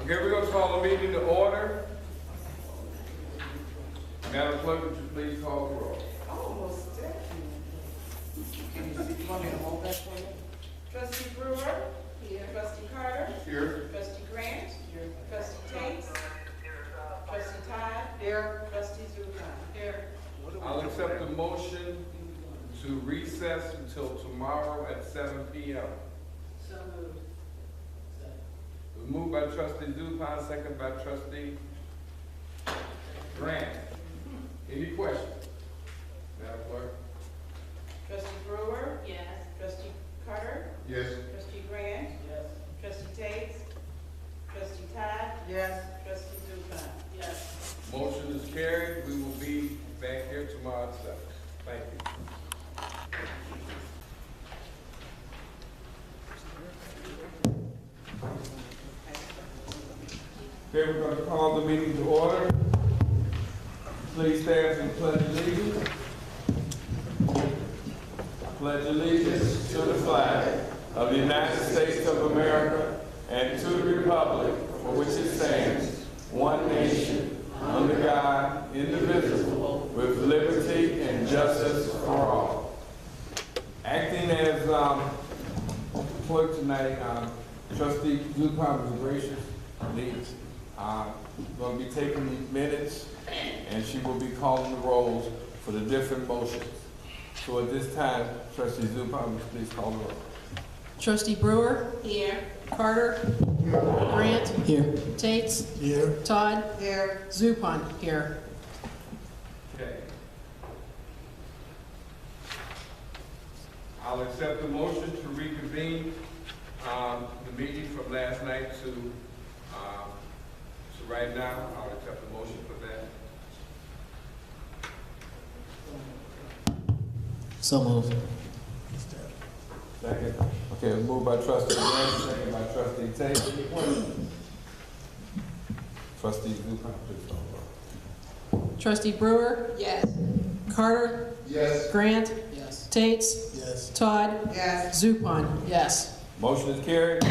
Okay, we're going to call the meeting to order. Madam Clerk, would you please call the roll? Almost definitely. You want me to hold that for you? Trustee Brewer? Here. Trustee Carter? Here. Trustee Grant? Here. Trustee Tate? Trustee Todd? Here. Trustee Zupan? Here. I'll accept the motion to recess until tomorrow at 7 p.m. So moved. It was moved by Trustee Zupan, second by Trustee Grant. Any questions? Madam Clerk? Trustee Brewer? Yes. Trustee Carter? Yes. Trustee Grant? Yes. Trustee Tate? Trustee Todd? Yes. Trustee Zupan? Yes. Motion is carried. We will be back here tomorrow at 7. Thank you. Okay, we're going to call the meeting to order. Please stand and pledge allegiance. I pledge allegiance to the flag of the United States of America and to the republic for which it stands, one nation, under God, indivisible, with liberty and justice for all. Acting as clerk tonight, Trustee Zupan was graciously going to be taking the minutes, and she will be calling the rolls for the different motions. So at this time, Trustee Zupan, would you please call the roll? Trustee Brewer? Here. Carter? Here. Grant? Here. Tates? Here. Todd? Here. Zupan? Here. Okay. I'll accept the motion to reconvene the meeting from last night to right now. I'll accept the motion for that. So moved. Second. Okay, it was moved by Trustee Grant, second by Trustee Tate. Any questions? Trustee Zupan, please call the roll. Trustee Brewer? Yes. Carter? Yes. Grant? Yes. Tates? Yes. Todd? Yes. Zupan? Yes. Motion is carried.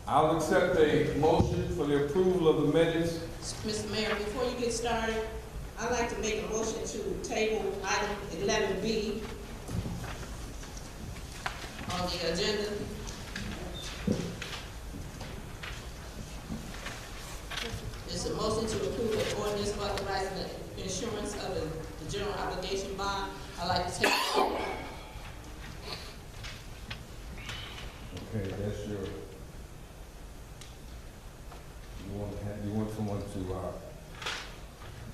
I'll accept a motion for the approval of the minutes. Mr. Mayor, before you get started, I'd like to make a motion to table item 11B on the agenda. It's a motion to approve an ordinance authorizing the insurance of the general obligation bond. I'd like to take. Okay, that's your. You want someone to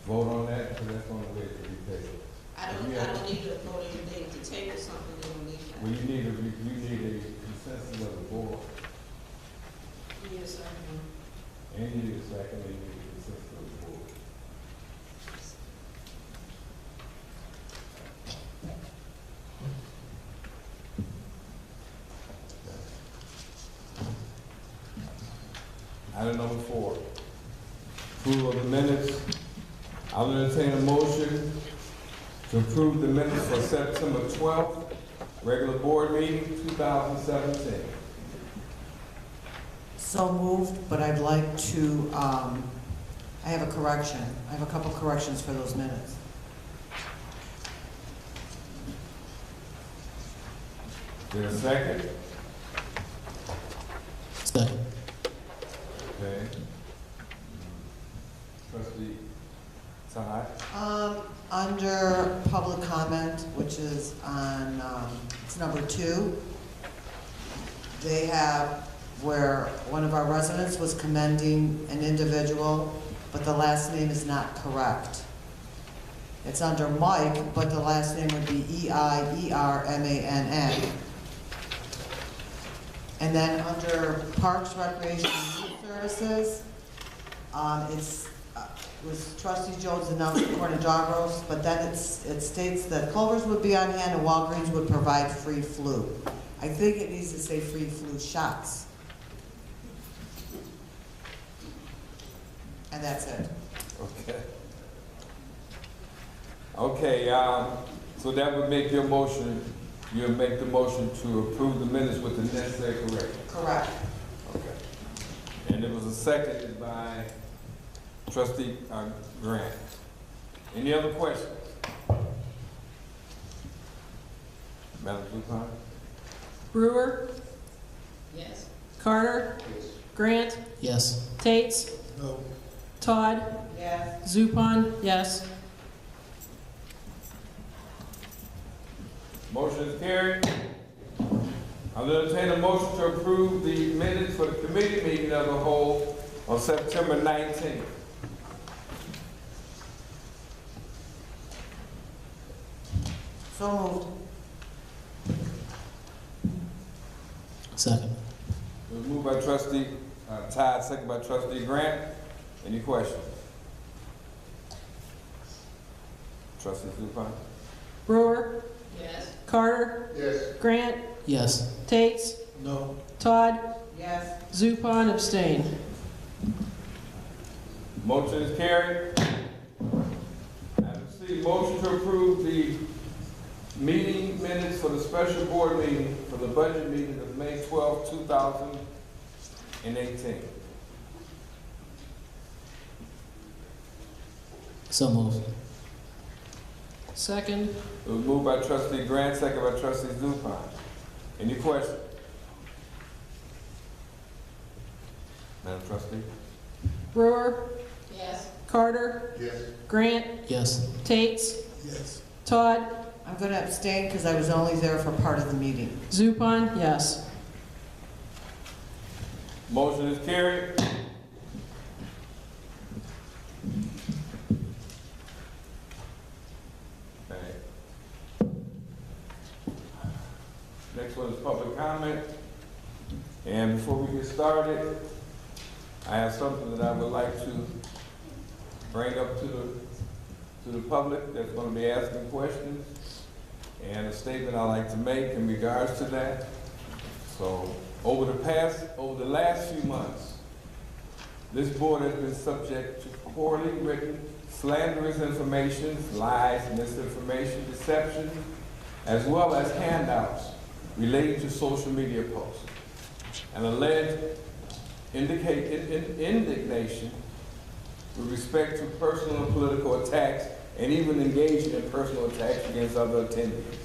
vote on that, because that's on the way to be tabled. I don't need to vote anything to table something that don't need that. Well, you need a consensus of the board, Yes, sir. and you need a second, and you need a consensus of the board. Item number 4, approval of the minutes. I'll entertain a motion to approve the minutes for September 12th, regular board meeting, 2017. So moved, but I'd like to, I have a correction. I have a couple corrections for those minutes. Is there a second? Second. Okay. Trustee Todd? Under public comment, which is on, it's number 2, they have where one of our residents was commending an individual, but the last name is not correct. It's under Mike, but the last name would be E-I-E-R-M-A-N-N. And then under Parks, Recreation, and Youth Services, it was Trustee Jones announced according to dog roast, but then it states that Culver's would be on hand and Walgreens would provide free flu. I think it needs to say free flu shots. And that's it. Okay. Okay, so that would make your motion, you'll make the motion to approve the minutes with the necessary correction. Correct. and it was seconded by trustee Grant. Any other questions? Madam Zupan? Brewer, Yes. Carter, Grant, Yes. Tates, No. Todd, Yes. Zupan, yes. Motion is carried. I'll entertain a motion to approve the minutes for the committee meeting of the whole on September 19th. So moved. Second. It was moved by trustee Todd, second by trustee Grant. Any questions? Trustee Zupan? Brewer, Yes. Carter, Yes. Grant, Yes. Tates, No. Todd, Yes. Zupan, abstain. Motion is carried. Item C, motion to approve the meeting minutes for the special board meeting for the budget meeting of May 12, 2018. So moved. Second, It was moved by trustee Grant, second by trustee Zupan. Any questions? Madam Trustee? Brewer, Yes. Carter, Yes. Grant, Yes. Tates, Yes. Todd, I'm going to abstain because I was only there for part of the meeting. Zupan, yes. Motion is carried. Okay. Next one is public comment. And before we get started, I have something that I would like to bring up to the public that's going to be asking questions, and a statement I like to make in regards to that. So, over the last few months, this board has been subject to poorly written, slanderous information, lies, misinformation, deception, as well as handouts relating to social media posts, and alleged indignation with respect to personal and political attacks, and even engaged in personal attacks against other attendees.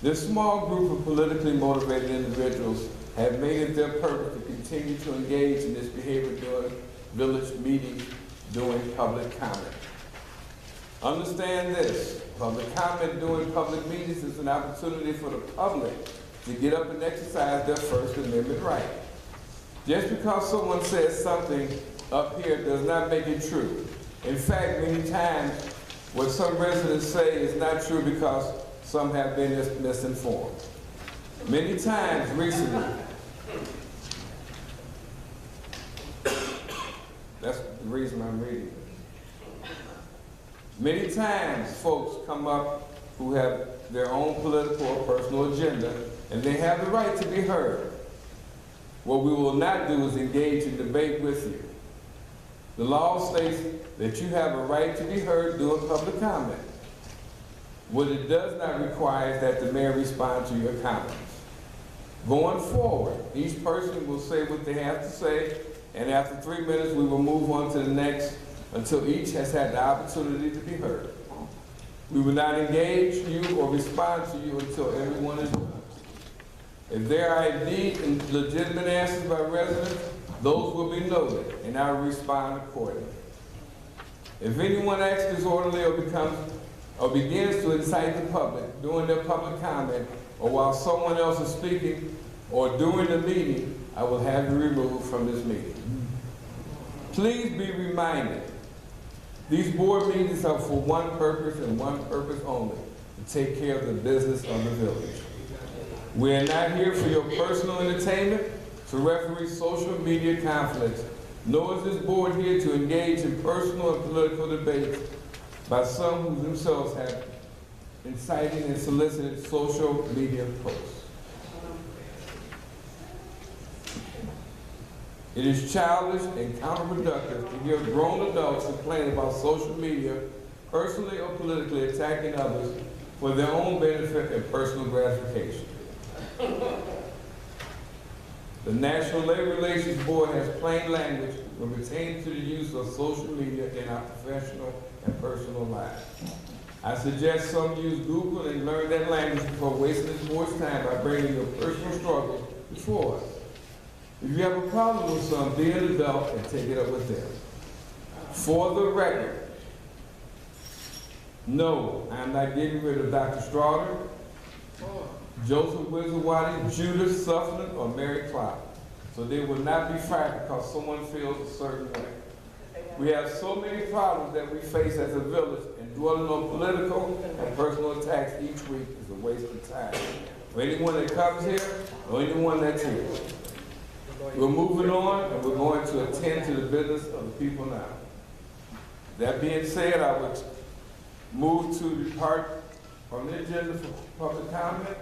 This small group of politically motivated individuals have made it their purpose to continue to engage in this behavior during village meetings, during public comment. Understand this, public comment during public meetings is an opportunity for the public to get up and exercise their First Amendment right. Just because someone says something up here does not make it true. In fact, many times what some residents say is not true because some have been misinformed. Many times recently, that's the reason I'm reading it. Many times folks come up who have their own political or personal agenda, and they have the right to be heard. What we will not do is engage in debate with you. The law states that you have a right to be heard during public comment. What it does not require is that the mayor respond to your comments. Going forward, each person will say what they have to say, and after 3 minutes, we will move on to the next until each has had the opportunity to be heard. We will not engage you or respond to you until everyone is done. If there are indeed legitimate answers by residents, those will be noted, and I will respond accordingly. If anyone acts disorderly or begins to incite the public during their public comment, or while someone else is speaking, or during the meeting, I will have you removed from this meeting. Please be reminded, these board meetings are for one purpose and one purpose only, to take care of the business of the village. We are not here for your personal entertainment, to referee social media conflicts, nor is this board here to engage in personal and political debates by some who themselves have inciting and solicited social media posts. It is childish and counterproductive to hear grown adults complain about social media, personally or politically attacking others for their own benefit and personal gratification. The National Labor Relations Board has plain language when pertaining to the use of social media in our professional and personal lives. I suggest some use Google and learn that language before wasting this board's time by bringing your personal struggles before us. If you have a problem with some, be an adult and take it up with them. For the record, no, I'm not getting rid of Dr. Strawder, Joseph Wizardwadi, Judith Sutherland, or Mary Clark. So they will not be fired because someone feels a certain way. We have so many problems that we face as a village, and dwelling on political and personal attacks each week is a waste of time. For anyone that comes here, or anyone that's here. We're moving on, and we're going to attend to the business of the people now. That being said, I would move to depart from the agenda for public comment.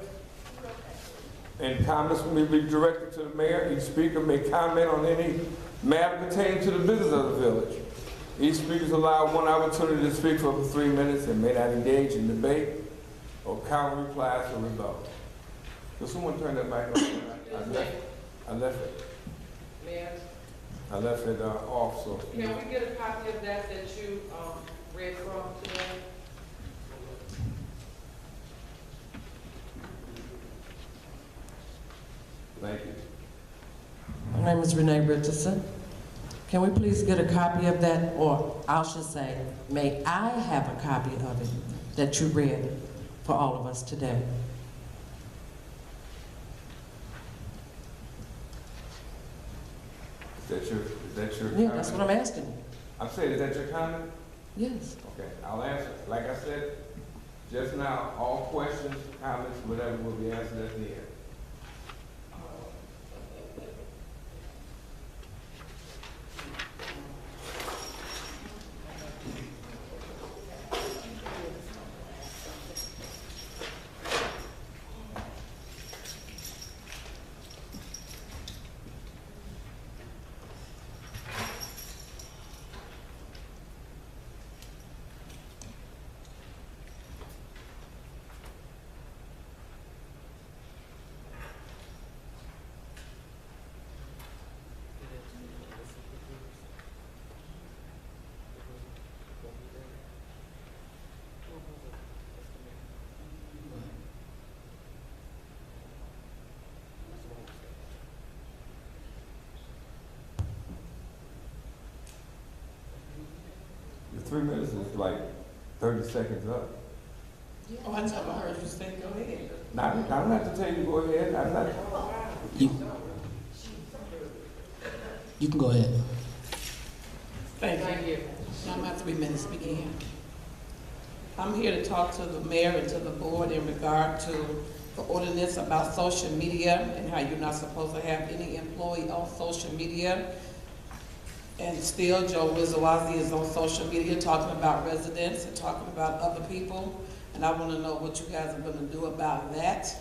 And comments may be directed to the mayor. Each speaker may comment on any matter pertaining to the business of the village. Each speaker is allowed one opportunity to speak for up to 3 minutes and may not engage in debate or counter replies or rebuttal. Will someone turn that mic on? I left it. Mayor, I left it off, so. can we get a copy of that you read from today? Thank you. My name is Renee Richardson. Can we please get a copy of that, or I should say, may I have a copy of it that you read for all of us today? Is that your Yeah, comment? that's what I'm asking you. I'm saying, is that your comment? Yes. Okay, I'll answer. Like I said just now, all questions, comments, whatever will be answered at the end. The 3 minutes is like 30 seconds up. Oh, I never heard you say go ahead. Now, I don't have to tell you to go ahead. I'm not. You can go ahead. Thank you. Now my 3 minutes begin. I'm here to talk to the mayor and to the board in regard to the ordinance about social media and how you're not supposed to have any employee on social media. And still, Joe Wizardwadi is on social media talking about residents and talking about other people. And I want to know what you guys are going to do about that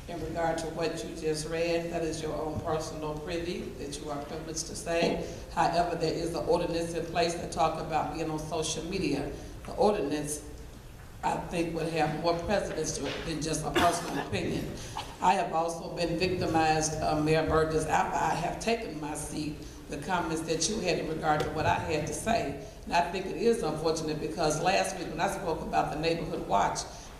in regard to what you just read. That is your own personal privy that you are privileged to say. However, there is an ordinance in place that talk about being on social media. The ordinance, I think, would have more precedence to it than just a personal opinion. I have also been victimized, Mayor Burgess, after I have taken my seat, the comments that you had in regard to what I had to say. And I think it is unfortunate because last week when I spoke about the Neighborhood Watch,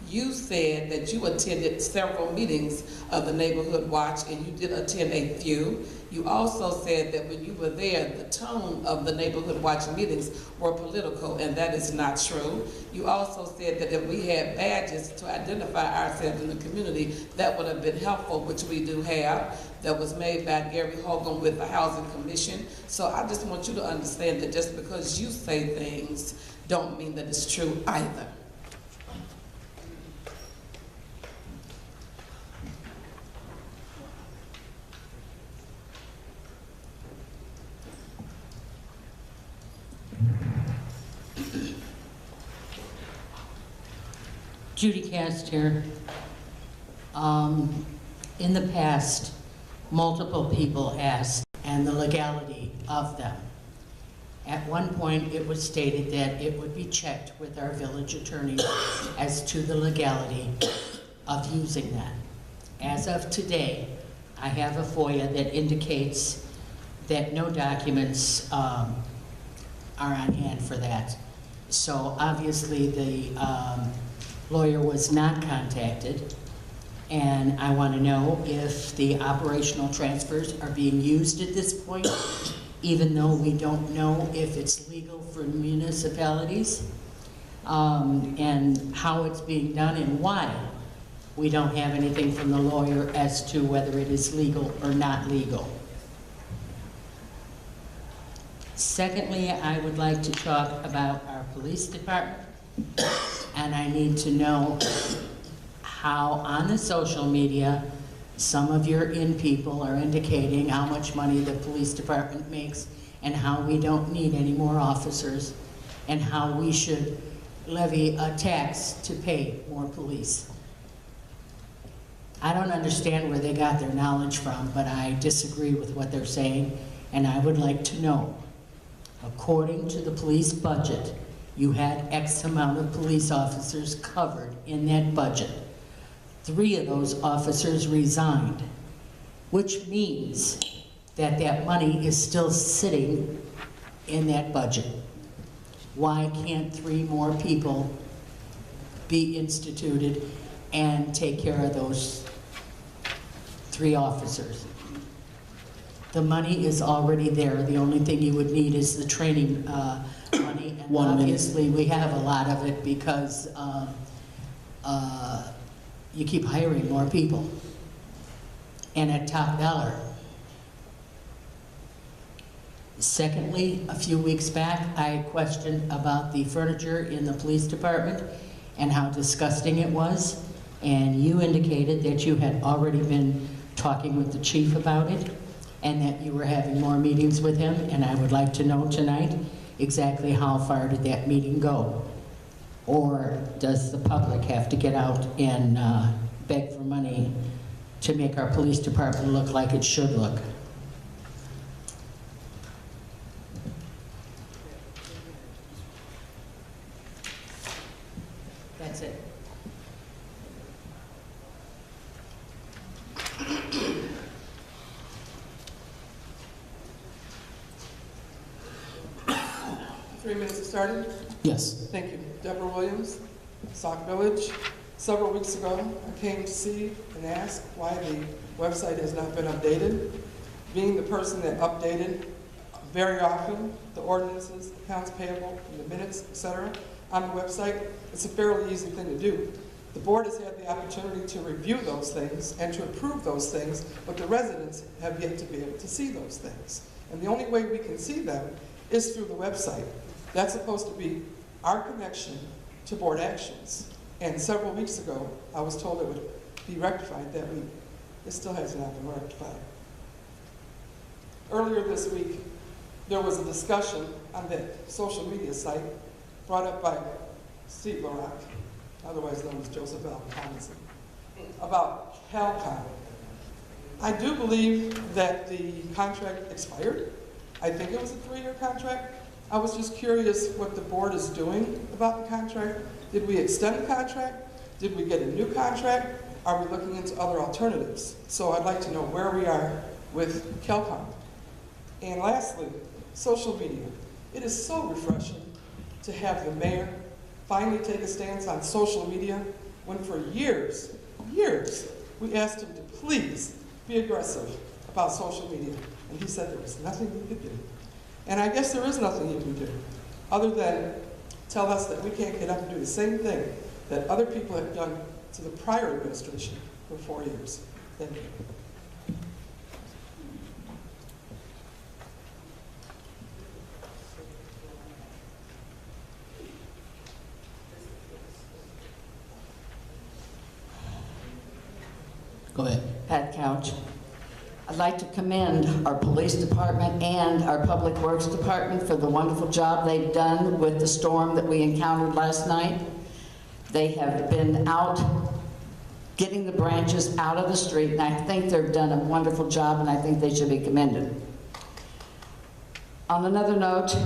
you said that you attended several meetings of the Neighborhood Watch, and you did attend a few. You also said that when you were there, the tone of the Neighborhood Watch meetings were political, and that is not true. You also said that if we had badges to identify ourselves in the community, that would have been helpful, which we do have. That was made by Gary Hogan with the Housing Commission. So I just want you to understand that just because you say things don't mean that it's true either. Judy Cast here. In the past, multiple people asked, and the legality of them. At one point, it was stated that it would be checked with our village attorney as to the legality of using that. As of today, I have a FOIA that indicates that no documents are on hand for that. So obviously the lawyer was not contacted, and I want to know if the operational transfers are being used at this point, even though we don't know if it's legal for municipalities, and how it's being done and why we don't have anything from the lawyer as to whether it is legal or not legal. Secondly, I would like to talk about our police department, and I need to know how on the social media some of your people are indicating how much money the police department makes and how we don't need any more officers and how we should levy a tax to pay more police. I don't understand where they got their knowledge from, but I disagree with what they're saying, and I would like to know, according to the police budget, you had X amount of police officers covered in that budget. 3 of those officers resigned, which means that that money is still sitting in that budget. Why can't 3 more people be instituted and take care of those 3 officers? The money is already there. The only thing you would need is the training money. And obviously, we have a lot of it because you keep hiring more people and at top dollar. Secondly, a few weeks back, I questioned about the furniture in the police department and how disgusting it was. And you indicated that you had already been talking with the chief about it and that you were having more meetings with him. And I would like to know tonight exactly how far did that meeting go? Or does the public have to get out and beg for money to make our police department look like it should look? That's it. Three minutes started. Yes. Thank you. Deborah Williams, Sauk Village. Several weeks ago, I came to see and ask why the website has not been updated. Being the person that updated very often the ordinances, accounts payable, and the minutes, etc., on the website, it's a fairly easy thing to do. The board has had the opportunity to review those things and to approve those things, but the residents have yet to be able to see those things. And the only way we can see them is through the website. That's supposed to be our connection to board actions. And several weeks ago, I was told it would be rectified that week. It still has not been rectified. Earlier this week, there was a discussion on that social media site brought up by Steve Barak, otherwise known as Joseph L. Tomlinson, about CalCom. I do believe that the contract expired. I think it was a 3-year contract. I was just curious what the board is doing about the contract. Did we extend the contract? Did we get a new contract? Are we looking into other alternatives? So I'd like to know where we are with CalCom. And lastly, social media. It is so refreshing to have the mayor finally take a stance on social media when for years, we asked him to please be aggressive about social media. And he said there was nothing he could do. And I guess there is nothing you can do other than tell us that we can't get up and do the same thing that other people have done to the prior administration for 4 years. Thank you. Go ahead. Pat Couch. I'd like to commend our police department and our public works department for the wonderful job they've done with the storm that we encountered last night. They have been out getting the branches out of the street, and I think they've done a wonderful job, and I think they should be commended. On another note,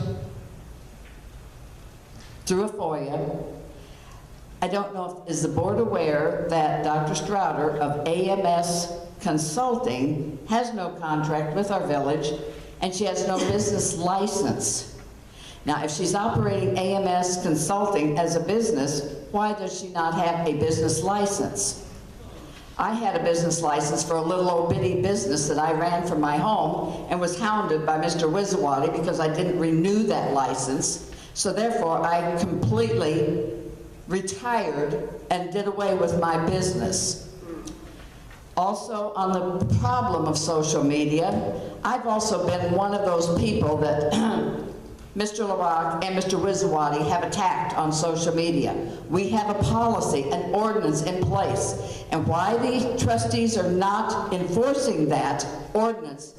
through a FOIA, I don't know, is the board aware that Dr. Strouder of AMS Consulting has no contract with our village, and she has no business license? Now, if she's operating AMS Consulting as a business, why does she not have a business license? I had a business license for a little old bitty business that I ran from my home and was hounded by Mr. Wizawati because I didn't renew that license. So therefore, I completely retired and did away with my business. Also, on the problem of social media, I've also been one of those people that Mr. LaRock and Mr. Wizawati have attacked on social media. We have a policy, an ordinance in place, and why the trustees are not enforcing that ordinance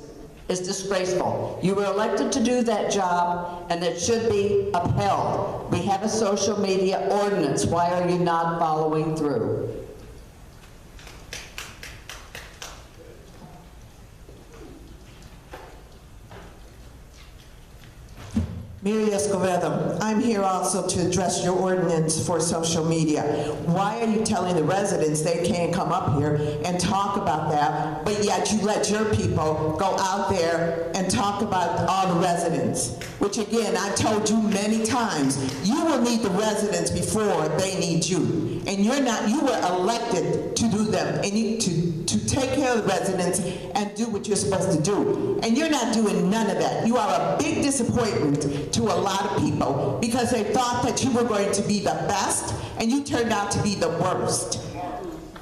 is disgraceful. You were elected to do that job, and it should be upheld. We have a social media ordinance. Why are you not following through? Mary Escovedo, I'm here also to address your ordinance for social media. Why are you telling the residents they can't come up here and talk about that, but yet you let your people go out there and talk about all the residents? Which again, I've told you many times, you will need the residents before they need you. And you're not, you were elected to do them, and you, to take care of the residents and do what you're supposed to do. And you're not doing none of that. You are a big disappointment to a lot of people because they thought that you were going to be the best, and you turned out to be the worst.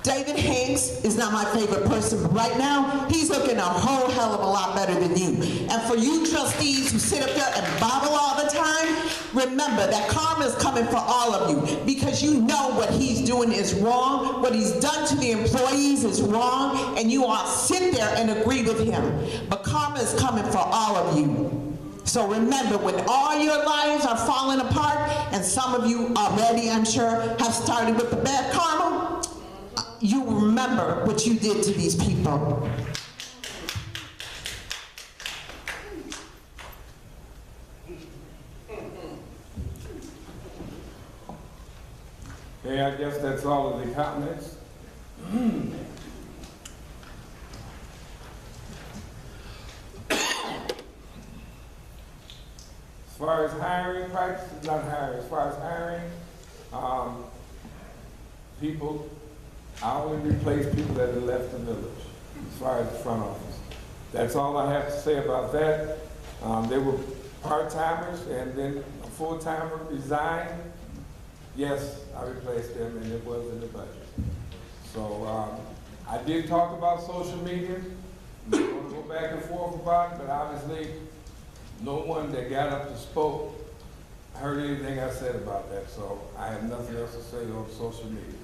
David Hanks is not my favorite person, but right now, he's looking a whole hell of a lot better than you. And for you trustees who sit up there and bobble all the time, remember that karma is coming for all of you because you know what he's doing is wrong, what he's done to the employees is wrong, and you all sit there and agree with him. But karma is coming for all of you. So remember, when all your lives are falling apart, and some of you already, I'm sure, have started with the bad karma, you remember what you did to these people. Okay, I guess that's all of the comments. As far as hiring practices, not hiring, as far as hiring, people, I only replace people that have left the village, as far as the front office. That's all I have to say about that. They were part-timers, and then a full-timer resigned. Yes, I replaced them, and it was in the budget. So I did talk about social media. I'm going to go back and forth about it, but obviously no one that got up to spoke heard anything I said about that, so I have nothing else to say on social media.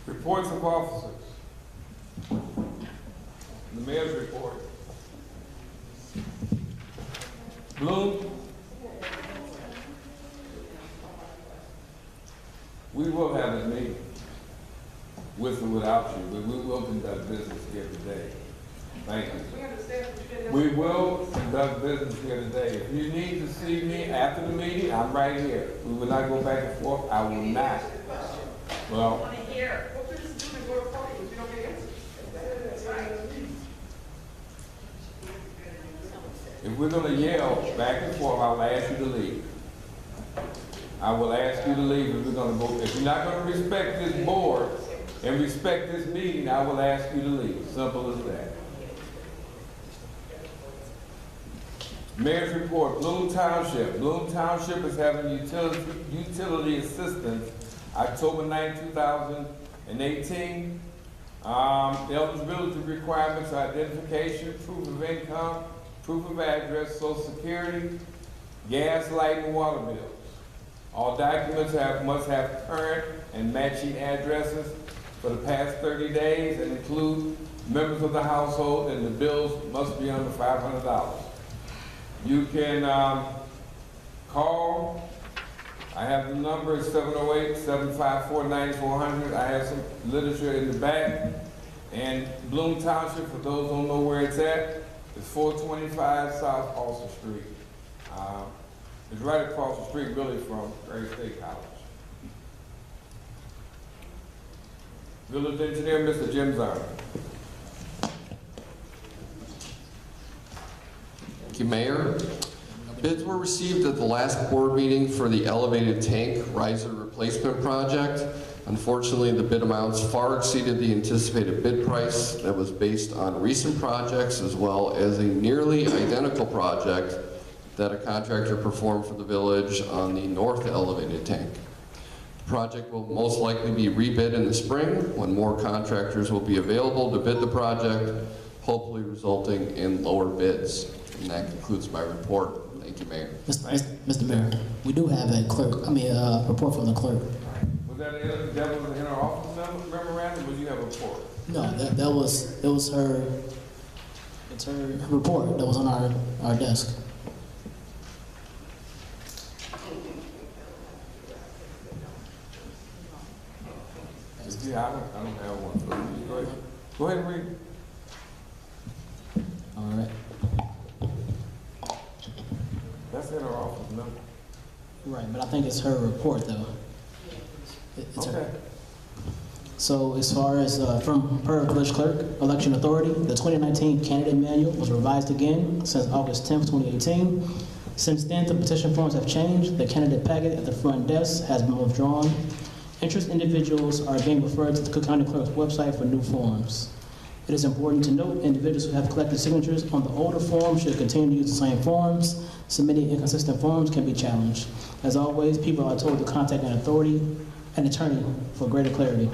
Reports of officers. The mayor's report. Bloom. We will have a meeting, with or without you, but we will conduct business here today. Thank you. We will conduct business here today. If you need to see me after the meeting, I'm right here. We will not go back and forth. I will not. Well, if we're going to yell back and forth, I'll ask you to leave. I will ask you to leave if we're going to vote. If you're not going to respect this board and respect this meeting, I will ask you to leave. Simple as that. Mayor's report, Bloom Township. Bloom Township is having utility assistance October 9, 2018. Eligibility requirements are identification, proof of income, proof of address, social security, gas, light, and water bills. All documents must have current and matching addresses for the past 30 days and include members of the household, and the bills must be under $500. You can call. I have the number, it's 708-754-9400. I have some literature in the back. And Bloom Township, for those who don't know where it's at, it's 425 South Ulster Street. It's right across the street, really, from Great State College. Village Engineer, Mr. Jim Zarn. Thank you, Mayor. Bids were received at the last board meeting for the elevated tank riser replacement project. Unfortunately, the bid amounts far exceeded the anticipated bid price that was based on recent projects as well as a nearly identical project that a contractor performed for the village on the north elevated tank. The project will most likely be rebid in the spring when more contractors will be available to bid the project, hopefully resulting in lower bids. And that concludes my report. Thank you, Mayor. Mr. Mayor, we do have a report from the clerk. Was that was an inter-office memorandum, or did you have a report? No, it was her report that was on our desk. Yeah, I don't have one. So go ahead and read. All right. That's in our office number. Right, but I think it's her report, though. It's Okay. her. So as far as from per village clerk, election authority, the 2019 candidate manual was revised again since August 10th, 2018. Since then, the petition forms have changed. The candidate packet at the front desk has been withdrawn. Interested individuals are being referred to the Cook County Clerk's website for new forms. It is important to note individuals who have collected signatures on the older forms should continue to use the same forms. Submitting inconsistent forms can be challenged. As always, people are told to contact an attorney for greater clarity.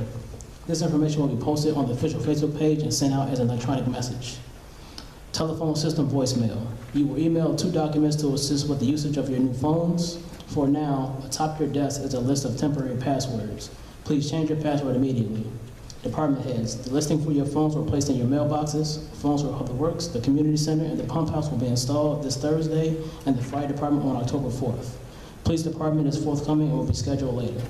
This information will be posted on the official Facebook page and sent out as an electronic message. Telephone system voicemail. You will email 2 documents to assist with the usage of your new phones. For now, atop your desk is a list of temporary passwords. Please change your password immediately. Department heads, the listing for your phones were placed in your mailboxes. Phones for Public Works, the Community Center, and the Pump House will be installed this Thursday, and the Fire Department on October 4th. Police Department is forthcoming and will be scheduled later.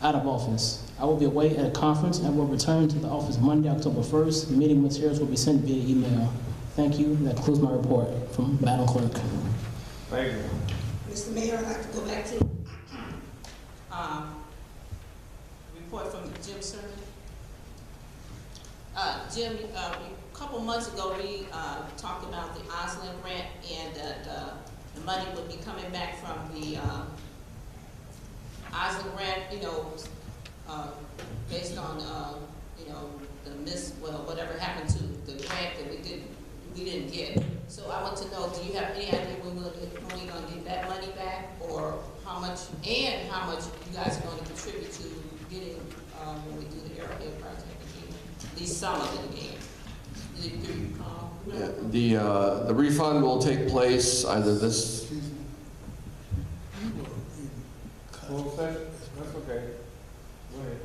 Out of office. I will be away at a conference and will return to the office Monday, October 1st. Meeting materials will be sent via email. Thank you. That concludes my report from Madam Clerk. Thank you. Mr. Mayor, I'd like to go back to report from Jim Sermon. Jim, a couple months ago, we talked about the Osling grant and that the money would be coming back from the Osling grant, based on, whatever happened to the grant that we didn't get. So I want to know, do you have any idea when we're going to get that money back, or how much you guys are going to contribute to getting, when we do the Arrowhead project again, at least some of it again? The refund will take place either this. Closed session? That's okay. Go ahead.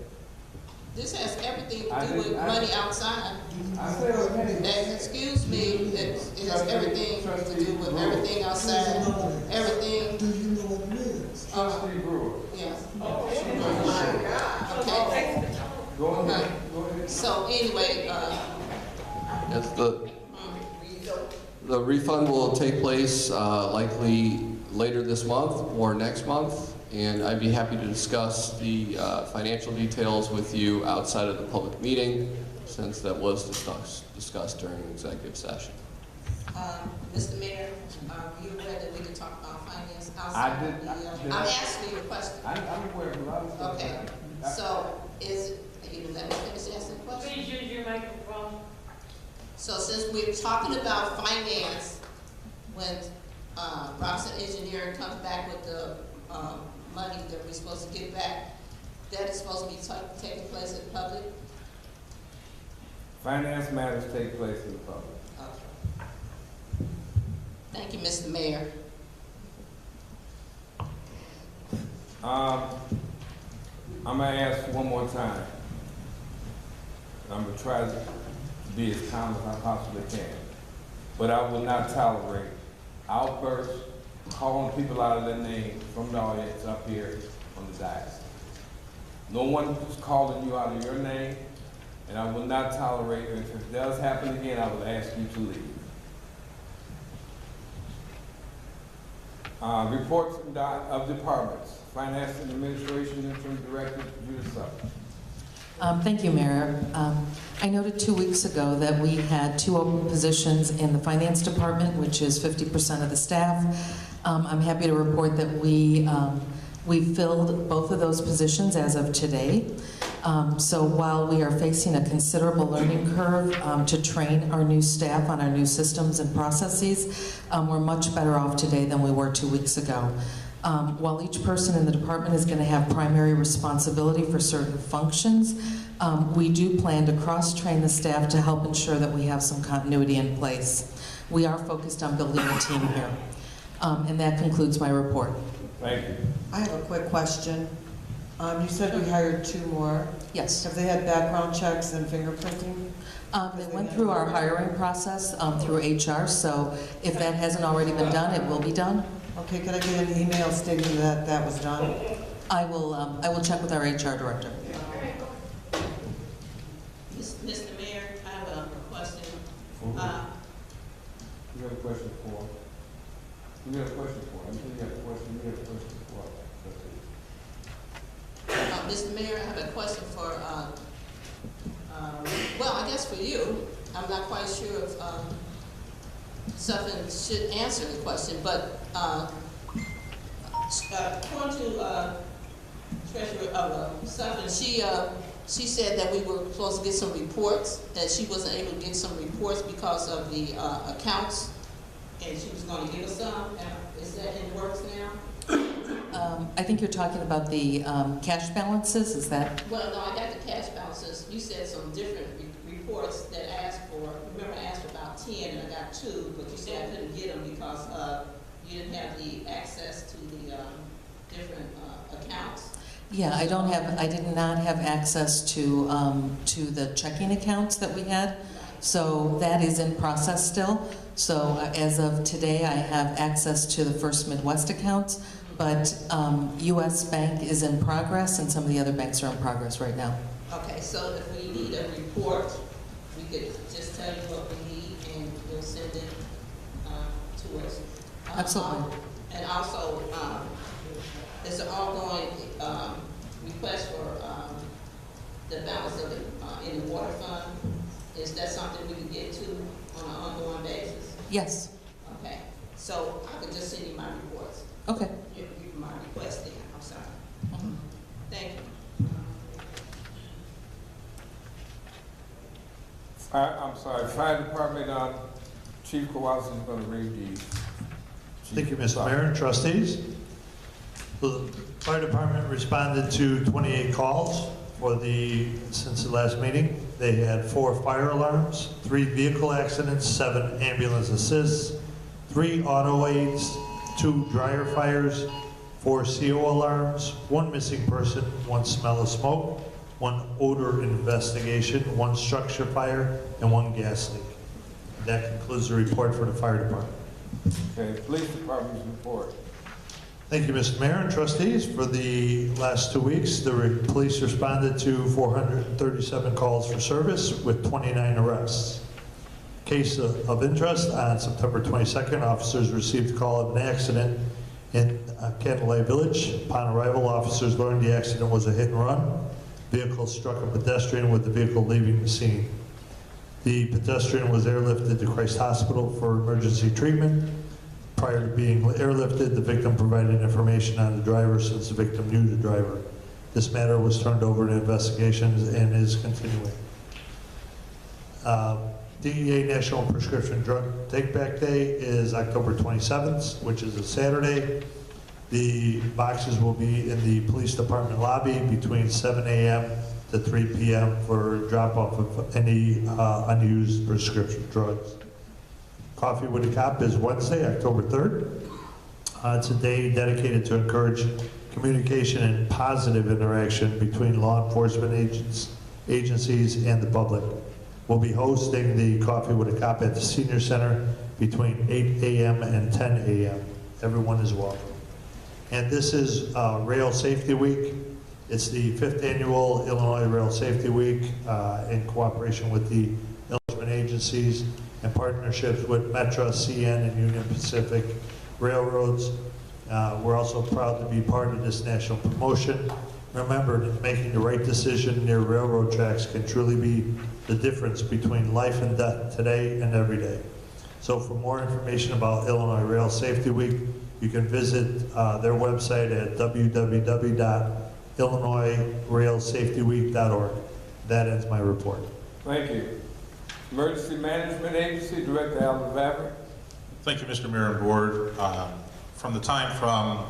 This has everything to do with money outside. I said okay. Excuse me, it has everything to do with everything outside, everything. Do you know what it is? Trustee Brewer. Yes. Oh, Okay. Go ahead. Go ahead. So anyway, Yes, the refund will take place likely later this month or next month, and I'd be happy to discuss the financial details with you outside of the public meeting, since that was discussed during executive session. Mr. Mayor, you aware that we can talk about finance I outside? did. I'm asking you a question. I'm aware of a lot of stuff. Okay, so you let me finish asking the question? Please use your microphone. So since we're talking about finance, when Robinson Engineering comes back with the money that we're supposed to get back, that is supposed to be taking place in public? Finance matters take place in the public. Okay. Thank you, Mr. Mayor. I'm gonna ask one more time. I'm gonna try to be as calm as I possibly can. But I will not tolerate outbursts, calling people out of their name from the audience up here on the dais. No one is calling you out of your name, and I will not tolerate it. If it does happen again, I will ask you to leave. Reports from of departments. Finance and Administration Interim Director Judith Sauk. Thank you, Mayor. I noted 2 weeks ago that we had 2 open positions in the Finance Department, which is 50% of the staff. I'm happy to report that we filled both of those positions as of today. So while we are facing a considerable learning curve to train our new staff on our new systems and processes, we're much better off today than we were 2 weeks ago. While each person in the department is going to have primary responsibility for certain functions, we do plan to cross-train the staff to help ensure that we have some continuity in place. We are focused on building a team here. And that concludes my report. Thank you. I have a quick question. You said we hired 2 more. Yes. Have they had background checks and fingerprinting? They went through our hiring process through HR, so if that hasn't already been done, it will be done. Okay, could I get an email stating that that was done? I will check with our HR director. Mr. Mayor, I have a question. You have a question for? You have a question for? I'm sure you have a question. You have a question for? Mr. Mayor, I have a question for, well, I guess for you. I'm not quite sure if Sutphen should answer the question, but according to Treasurer Sutphen, she said that we were supposed to get some reports, that she wasn't able to get some reports because of the accounts, and she was going to give us some. Is that in the works now? I think you're talking about the cash balances, is that? Well, no, I got the cash balances. You said some different reports that I asked for. Remember, I asked for about 10 and I got 2, but you said I couldn't get them because you didn't have the access to the different accounts. Yeah, I did not have access to the checking accounts that we had, so that is in process still. So as of today, I have access to the First Midwest accounts, but U.S. Bank is in progress, and some of the other banks are in progress right now. Okay, so if we need a report, we could just tell you what we need, and you'll send it to us. Absolutely. And also, there's an ongoing request for the balance of the in the water fund. Is that something we can get to on an ongoing basis? Yes. Okay, so I could just send you my reports. Okay. My request then, I'm sorry. Mm-hmm. Thank you. I'm sorry, Fire Department, Chief Kowalski is going to read these. Thank you, Mr. Mayor and trustees. The fire department responded to 28 calls since the last meeting. They had 4 fire alarms, 3 vehicle accidents, 7 ambulance assists, 3 auto aids, 2 dryer fires, 4 CO alarms, 1 missing person, 1 smell of smoke, 1 odor investigation, 1 structure fire, and 1 gas leak. That concludes the report for the fire department. Okay, Police Department's report. Thank you, Mr. Mayor and trustees. For the last 2 weeks, the police responded to 437 calls for service with 29 arrests. Case of interest, on September 22nd, officers received a call of an accident in Candlelight Village. Upon arrival, officers learned the accident was a hit and run. Vehicle struck a pedestrian with the vehicle leaving the scene. The pedestrian was airlifted to Christ Hospital for emergency treatment. Prior to being airlifted, the victim provided information on the driver since the victim knew the driver. This matter was turned over to investigations and is continuing. DEA National Prescription Drug Take-Back Day is October 27th, which is a Saturday. The boxes will be in the police department lobby between 7 a.m. to 3 p.m. for drop-off of any unused prescription drugs. Coffee with a Cop is Wednesday, October 3rd. It's a day dedicated to encourage communication and positive interaction between law enforcement agencies and the public. We'll be hosting the Coffee with a Cop at the Senior Center between 8 a.m. and 10 a.m. Everyone is welcome. And this is Rail Safety Week. It's the 5th annual Illinois Rail Safety Week in cooperation with the Illinois agencies and partnerships with Metra, CN, and Union Pacific Railroads. We're also proud to be part of this national promotion. Remember that making the right decision near railroad tracks can truly be the difference between life and death today and every day. So for more information about Illinois Rail Safety Week, you can visit their website at www.illinoisrailsafetyweek.org. That ends my report. Thank you. Emergency Management Agency, Director Alvin Vavrick. Thank you, Mr. Mayor and Board. From the time from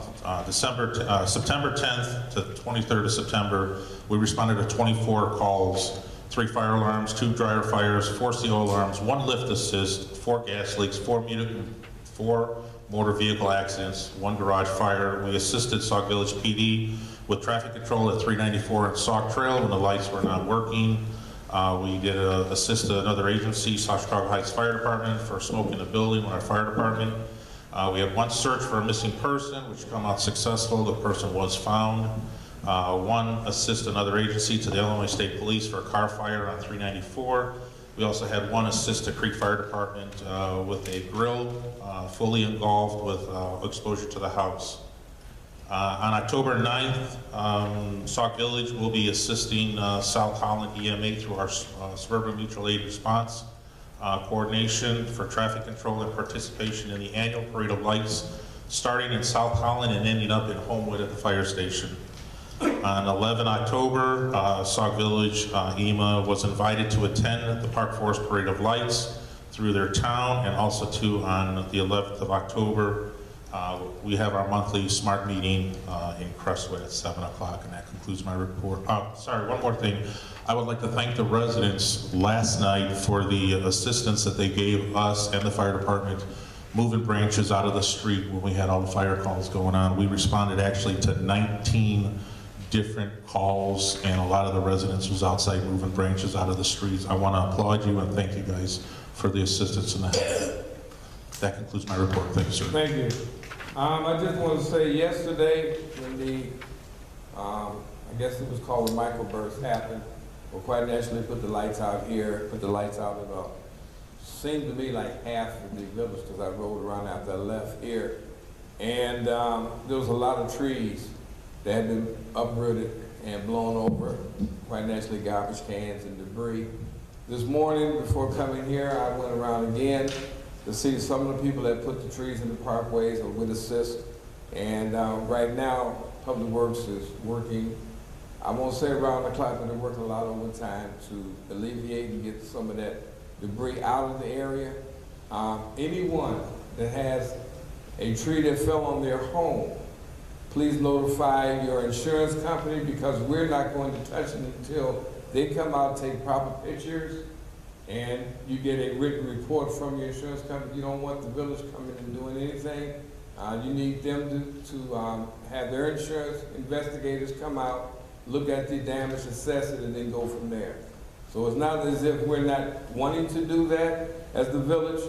September 10th to 23rd of September, we responded to 24 calls, 3 fire alarms, 2 dryer fires, 4 CO alarms, 1 lift assist, 4 gas leaks, 4 motor vehicle accidents, 1 garage fire. We assisted Sauk Village PD with traffic control at 394 and Sauk Trail when the lights were not working. We did assist another agency, South Chicago Heights Fire Department, for smoke in the building with our fire department. We had 1 search for a missing person, which came out successful. The person was found. 1 assist another agency to the Illinois State Police for a car fire on 394. We also had 1 assist the Creek Fire Department with a grill fully engulfed with exposure to the house. On October 9th, Sauk Village will be assisting South Holland EMA through our Suburban Mutual Aid Response coordination for traffic control and participation in the annual Parade of Lights, starting in South Holland and ending up in Homewood at the fire station. On 11 October, Sauk Village EMA was invited to attend the Park Forest Parade of Lights through their town, and also too on the 11th of October, we have our monthly SMART meeting in Crestwood at 7 o'clock, and that concludes my report. Sorry, one more thing. I would like to thank the residents last night for the assistance that they gave us and the fire department moving branches out of the street when we had all the fire calls going on. We responded actually to 19 different calls, and a lot of the residents was outside moving branches out of the streets. I want to applaud you and thank you guys for the assistance in that. That concludes my report. Thank you, sir. Thank you. I just want to say yesterday when the, I guess it was called the microburst happened, well, quite naturally put the lights out here, put the lights out at seemed to me like half of the village, because I rode around after I left here. And there was a lot of trees that had been uprooted and blown over, quite naturally garbage cans and debris. This morning, before coming here, I went around again to see some of the people that put the trees in the parkways or would assist. And right now, Public Works is working, I won't say around the clock, but they're working a lot of overtime to alleviate and get some of that debris out of the area. Anyone that has a tree that fell on their home, please notify your insurance company, because we're not going to touch it until they come out and take proper pictures and you get a written report from your insurance company. You don't want the village coming and doing anything. You need them to have their insurance investigators come out, look at the damage, assess it, and then go from there. So it's not as if we're not wanting to do that as the village.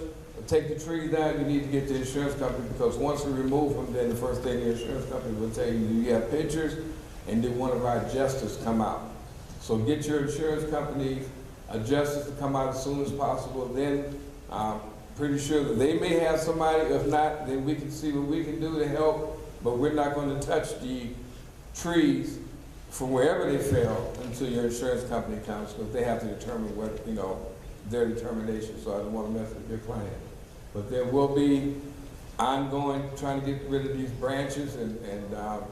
Take the trees down, you need to get the insurance company, because once we remove them, then the first thing the insurance company will tell you, do you have pictures? And then one of our adjusters come out. So get your insurance company adjusters to come out as soon as possible. Then I'm pretty sure that they may have somebody. If not, then we can see what we can do to help, but we're not going to touch the trees from wherever they fell until your insurance company comes, because they have to determine what, you know, their determination. So I don't want to mess with your client. But there will be ongoing trying to get rid of these branches and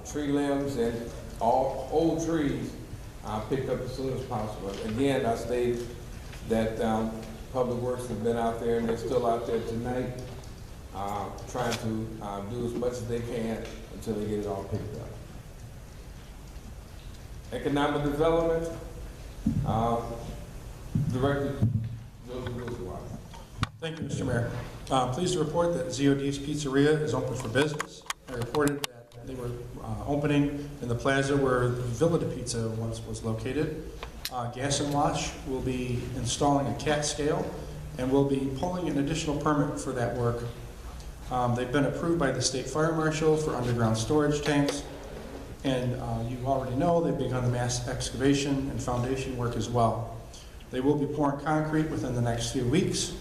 tree limbs and all whole trees picked up as soon as possible. Again, I stated that Public Works have been out there, and they're still out there tonight trying to do as much as they can until they get it all picked up. Economic Development, Director Joseph Wilson. Thank you, Mr. Mayor. Pleased to report that ZOD's Pizzeria is open for business. I reported that they were opening in the plaza where Villa de Pizza once was located. Gas and Wash will be installing a CAT scale and will be pulling an additional permit for that work. They've been approved by the State Fire Marshal for underground storage tanks. And you already know they've begun the mass excavation and foundation work as well. They will be pouring concrete within the next few weeks.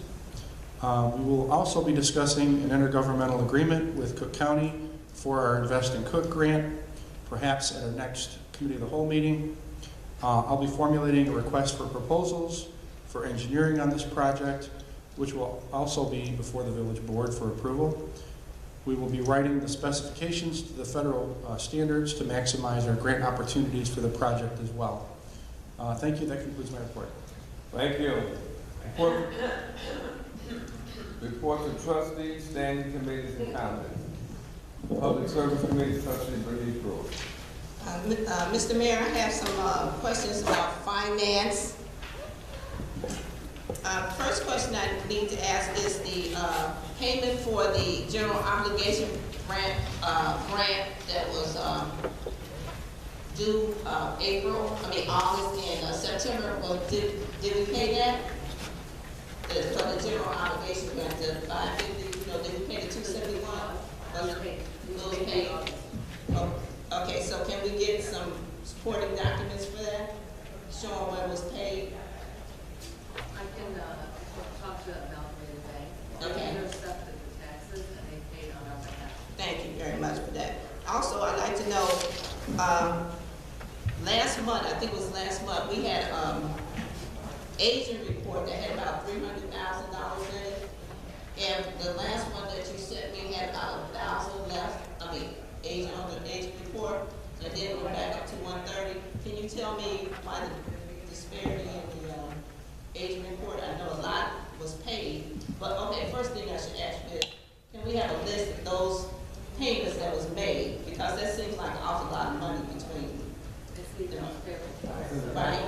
We will also be discussing an intergovernmental agreement with Cook County for our Invest in Cook grant, perhaps at our next Committee of the Whole meeting. I'll be formulating a request for proposals for engineering on this project, which will also be before the village board for approval. We will be writing the specifications to the federal standards to maximize our grant opportunities for the project as well. Thank you. That concludes my report. Thank you. Reports of trustees, standing committees, and comments. Public Service Committee, Trustee Bernice Brewer. Mr. Mayor, I have some questions about finance. First question I need to ask is the payment for the general obligation grant that was due August and September. Well, did we pay that? For the general obligation grant, the 550, did we pay the 271? Was it paid? Oh, okay, so can we get some supporting documents for that, showing when it was paid? I can talk to Amalgamated Bank. Okay. They're stuck to the taxes and they paid on our behalf. Thank you very much for that. Also, I'd like to know, last month, I think it was last month, we had agent report that had about $300,000 in it. And the last one that you sent me had about 1,000 left, agent on the agent report, and then we're back up to 130. Can you tell me why the disparity in the agent report? I know a lot was paid, but okay, first thing I should ask you is, can we have a list of those payments that was made? Because that seems like an awful lot of money between, right,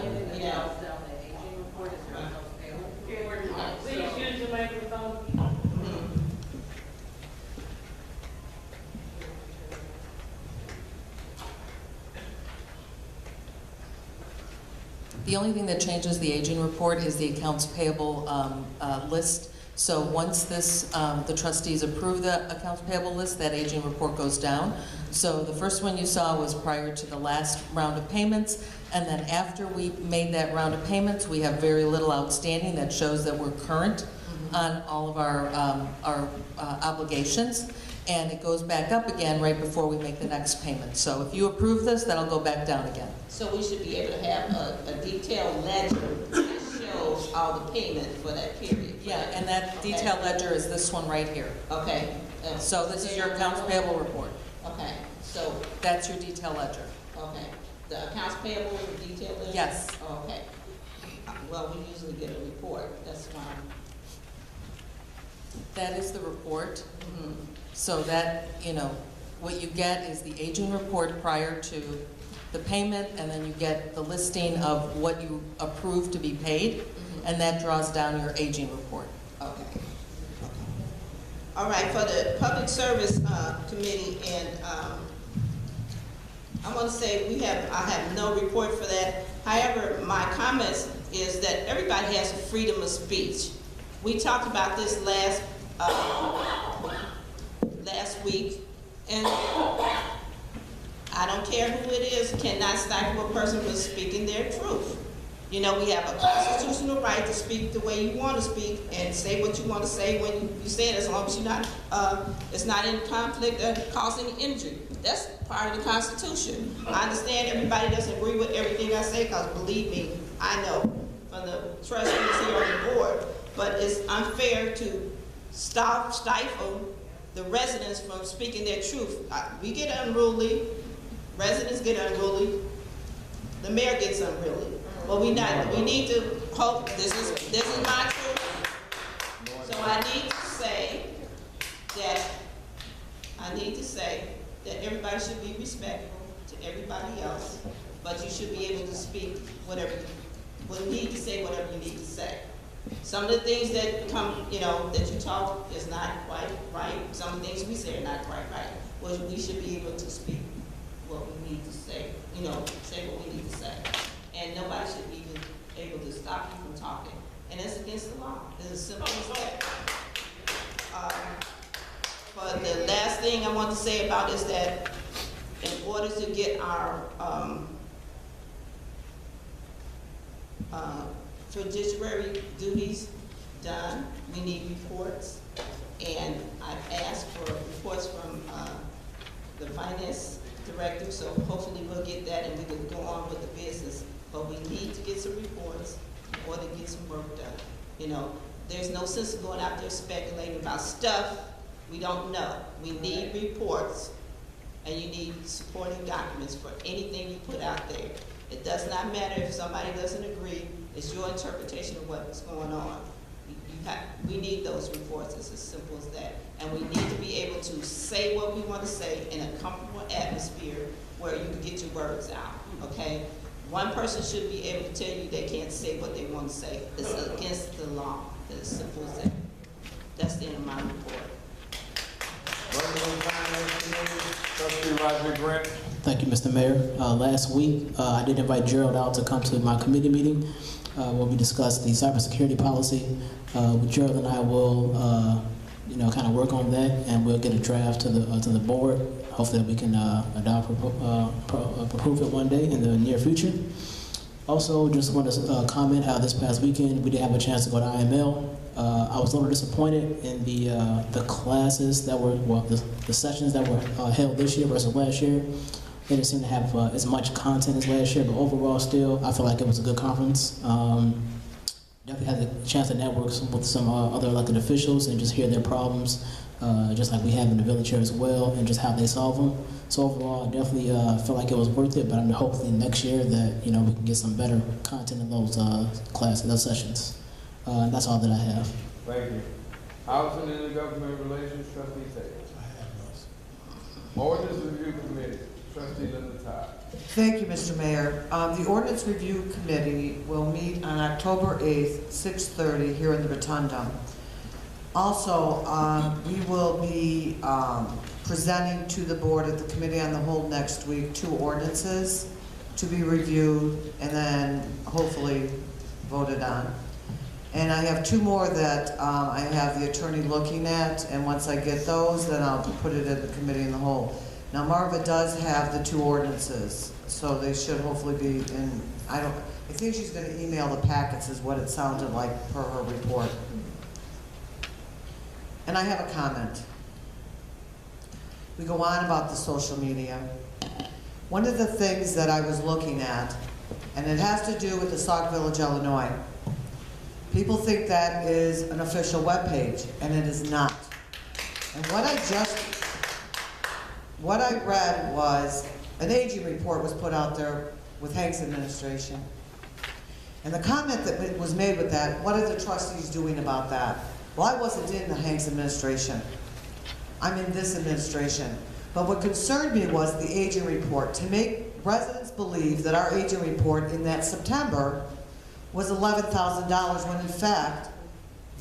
Please use the microphone. The only thing that changes the aging report is the accounts payable list. So once this, the trustees approve the accounts payable list, that aging report goes down. So the first one you saw was prior to the last round of payments, and then after we made that round of payments, we have very little outstanding that shows that we're current on all of our obligations, and it goes back up again right before we make the next payment. So if you approve this, that'll go back down again. So we should be able to have a detailed ledger that shows all the payment for that period. Yeah, and that detailed ledger is this one right here. Okay. So this is your accounts payable report. Okay, so, That's your detailed ledger. okay, the accounts payable is the detailed ledger? Yes. Okay. Well, we usually get a report, that's fine. That is the report. So that, what you get is the aging report prior to the payment, and then you get the listing of what you approve to be paid, and that draws down your aging report. Okay. All right, for the Public Service Committee, and I want to say I have no report for that. However, my comments is that everybody has freedom of speech. We talked about this last week, and I don't care who it is, cannot stifle a person from speaking their truth. We have a constitutional right to speak the way you want to speak and say what you want to say when you say it, as long as it's not in conflict or causing injury. That's part of the Constitution. I understand everybody doesn't agree with everything I say, because believe me, I know from the trustees here on the board, but it's unfair to stifle the residents from speaking their truth. We get unruly, residents get unruly, the mayor gets unruly. But we need to hope, this is my truth. So I need to say that everybody should be respectful to everybody else, but you should be able to speak whatever you need to say whatever you need to say. Some of the things that that you talk is not quite right. Some of the things we say are not quite right. Well, we should be able to speak what we need to say, say what we need to say. And nobody should be able to stop you from talking. And that's against the law. It's as simple as that. But the last thing I want to say about is that in order to get our judiciary duties done, we need reports. And I've asked for reports from the finance director, so hopefully we'll get that and we can go on with the business. But we need to get some reports in order to get some work done. You know, there's no sense of going out there speculating about stuff we don't know. We need reports, and you need supporting documents for anything you put out there. It does not matter if somebody doesn't agree. It's your interpretation of what's going on. We need those reports. It's as simple as that. And we need to be able to say what we want to say in a comfortable atmosphere where you can get your words out, okay? One person should be able to tell you they can't say what they want to say. It's against the law. It's as simple as that. That's the end of my report. Trustee Roger Grant. Thank you, Mr. Mayor. Last week, I did invite Gerald out to come to my committee meeting where we discussed the cybersecurity policy. Gerald and I will, kind of work on that, and we'll get a draft to the board. Hopefully, we can approve it one day in the near future. Also, just want to comment how this past weekend we did have a chance to go to IML. I was a little disappointed in the classes that were, the sessions that were held this year versus last year. They didn't seem to have as much content as last year, but overall still, I feel like it was a good conference. Definitely had the chance to network with some other elected officials and just hear their problems, just like we have in the village here as well, and just how they solve them. So overall, I definitely feel like it was worth it, but I'm hoping next year that, we can get some better content in those classes, those sessions. That's all that I have. Thank you. Housing and Intergovernmental Relations, Trustee Taylor. Ordinance Review Committee, Trustee Linda Todd. Thank you, Mr. Mayor. The Ordinance Review Committee will meet on October 8th, 6:30 here in the Rotunda. Also, we will be presenting to the board at the Committee on the Whole next week 2 ordinances to be reviewed and then hopefully voted on. And I have 2 more that I have the attorney looking at, and once I get those, then I'll put it at the Committee in the Whole. Now, Marva does have the 2 ordinances, so they should hopefully be in, I think she's gonna email the packets is what it sounded like per her report. And I have a comment. We go on about the social media. One of the things that I was looking at, and it has to do with the Sauk Village, Illinois. People think that is an official webpage, and it is not. And what I read was an aging report was put out there with Hank's administration. And the comment that was made with that, what are the trustees doing about that? Well, I wasn't in the Hank's administration. I'm in this administration. But what concerned me was the aging report, to make residents believe that our aging report in that September was $11,000, when in fact,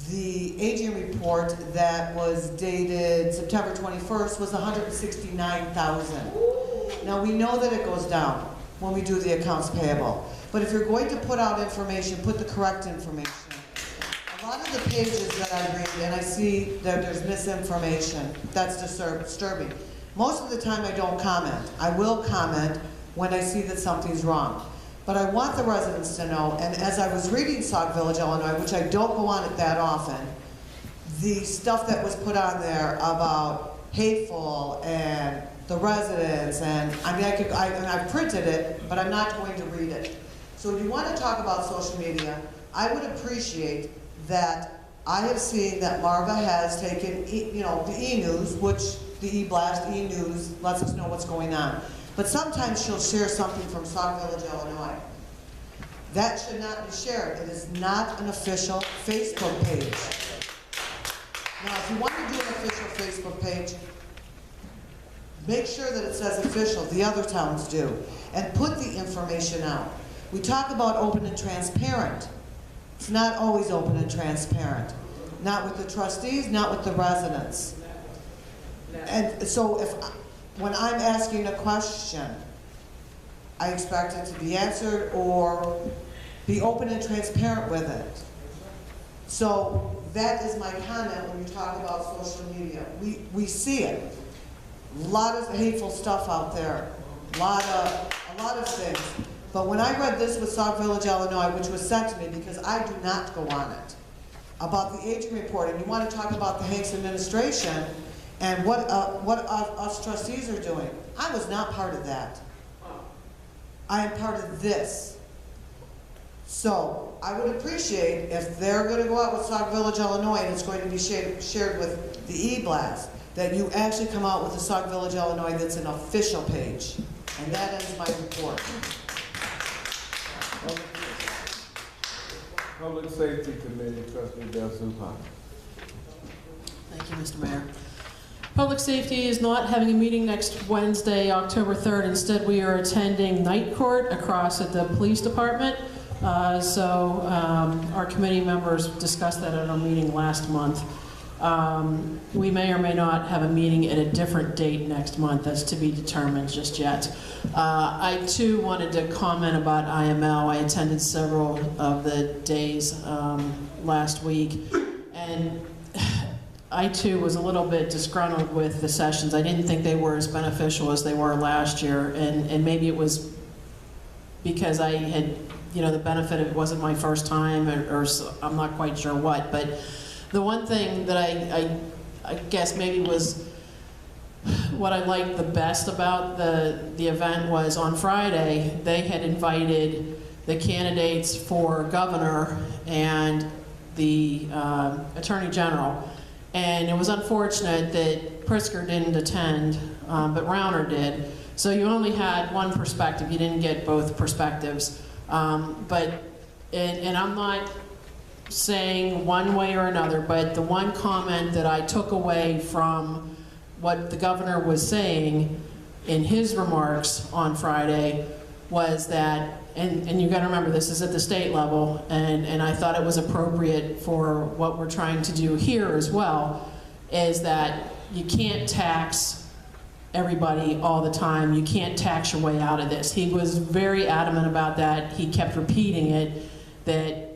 the aging report that was dated September 21st was $169,000. Now, we know that it goes down when we do the accounts payable. But if you're going to put out information, put the correct information. A lot of the pages that I read, and I see that there's misinformation, that's disturbing. Most of the time I don't comment. I will comment when I see that something's wrong. But I want the residents to know, and as I was reading Sauk Village, Illinois, which I don't go on it that often, the stuff that was put on there about hateful and the residents, and I mean, I've printed it, but I'm not going to read it. So if you want to talk about social media, I would appreciate that. I have seen that Marva has taken, the e-news, which the e-blast, e-news lets us know what's going on. But sometimes she'll share something from Sauk Village, Illinois. That should not be shared. It is not an official Facebook page. Now, if you want to do an official Facebook page, make sure that it says official. The other towns do. And put the information out. We talk about open and transparent. It's not always open and transparent. Not with the trustees, not with the residents. And so when I'm asking a question, I expect it to be answered or be open and transparent with it. So that is my comment when you talk about social media. We see it. A lot of hateful stuff out there. A lot of things. But when I read this with Sauk Village, Illinois, which was sent to me because I do not go on it, about the aging report, and you want to talk about the Hanks administration, And what us trustees are doing. I was not part of that. I am part of this. So I would appreciate if they're gonna go out with Sauk Village, Illinois, and it's going to be shared with the e-blast, that you actually come out with the Sauk Village, Illinois that's an official page. And that ends my report. Public Safety Committee, Trustee Del Supano. Thank you, Mr. Mayor. Public Safety is not having a meeting next Wednesday, October 3rd. Instead, we are attending night court across at the police department. Our committee members discussed that at our meeting last month. We may or may not have a meeting at a different date next month. That's to be determined just yet. I too wanted to comment about IML. I attended several of the days last week, and I too was a little bit disgruntled with the sessions. I didn't think they were as beneficial as they were last year, and maybe it was because I had, the benefit of it wasn't my first time, or I'm not quite sure what, but the one thing that I guess maybe was what I liked the best about the event was on Friday, they had invited the candidates for governor and the attorney general. And it was unfortunate that Pritzker didn't attend, but Rauner did. So you only had one perspective. You didn't get both perspectives. And I'm not saying one way or another, but the one comment that I took away from what the governor was saying in his remarks on Friday was that, and you gotta remember this is at the state level, and I thought it was appropriate for what we're trying to do here as well, is that you can't tax everybody all the time. You can't tax your way out of this. He was very adamant about that. He kept repeating it, that,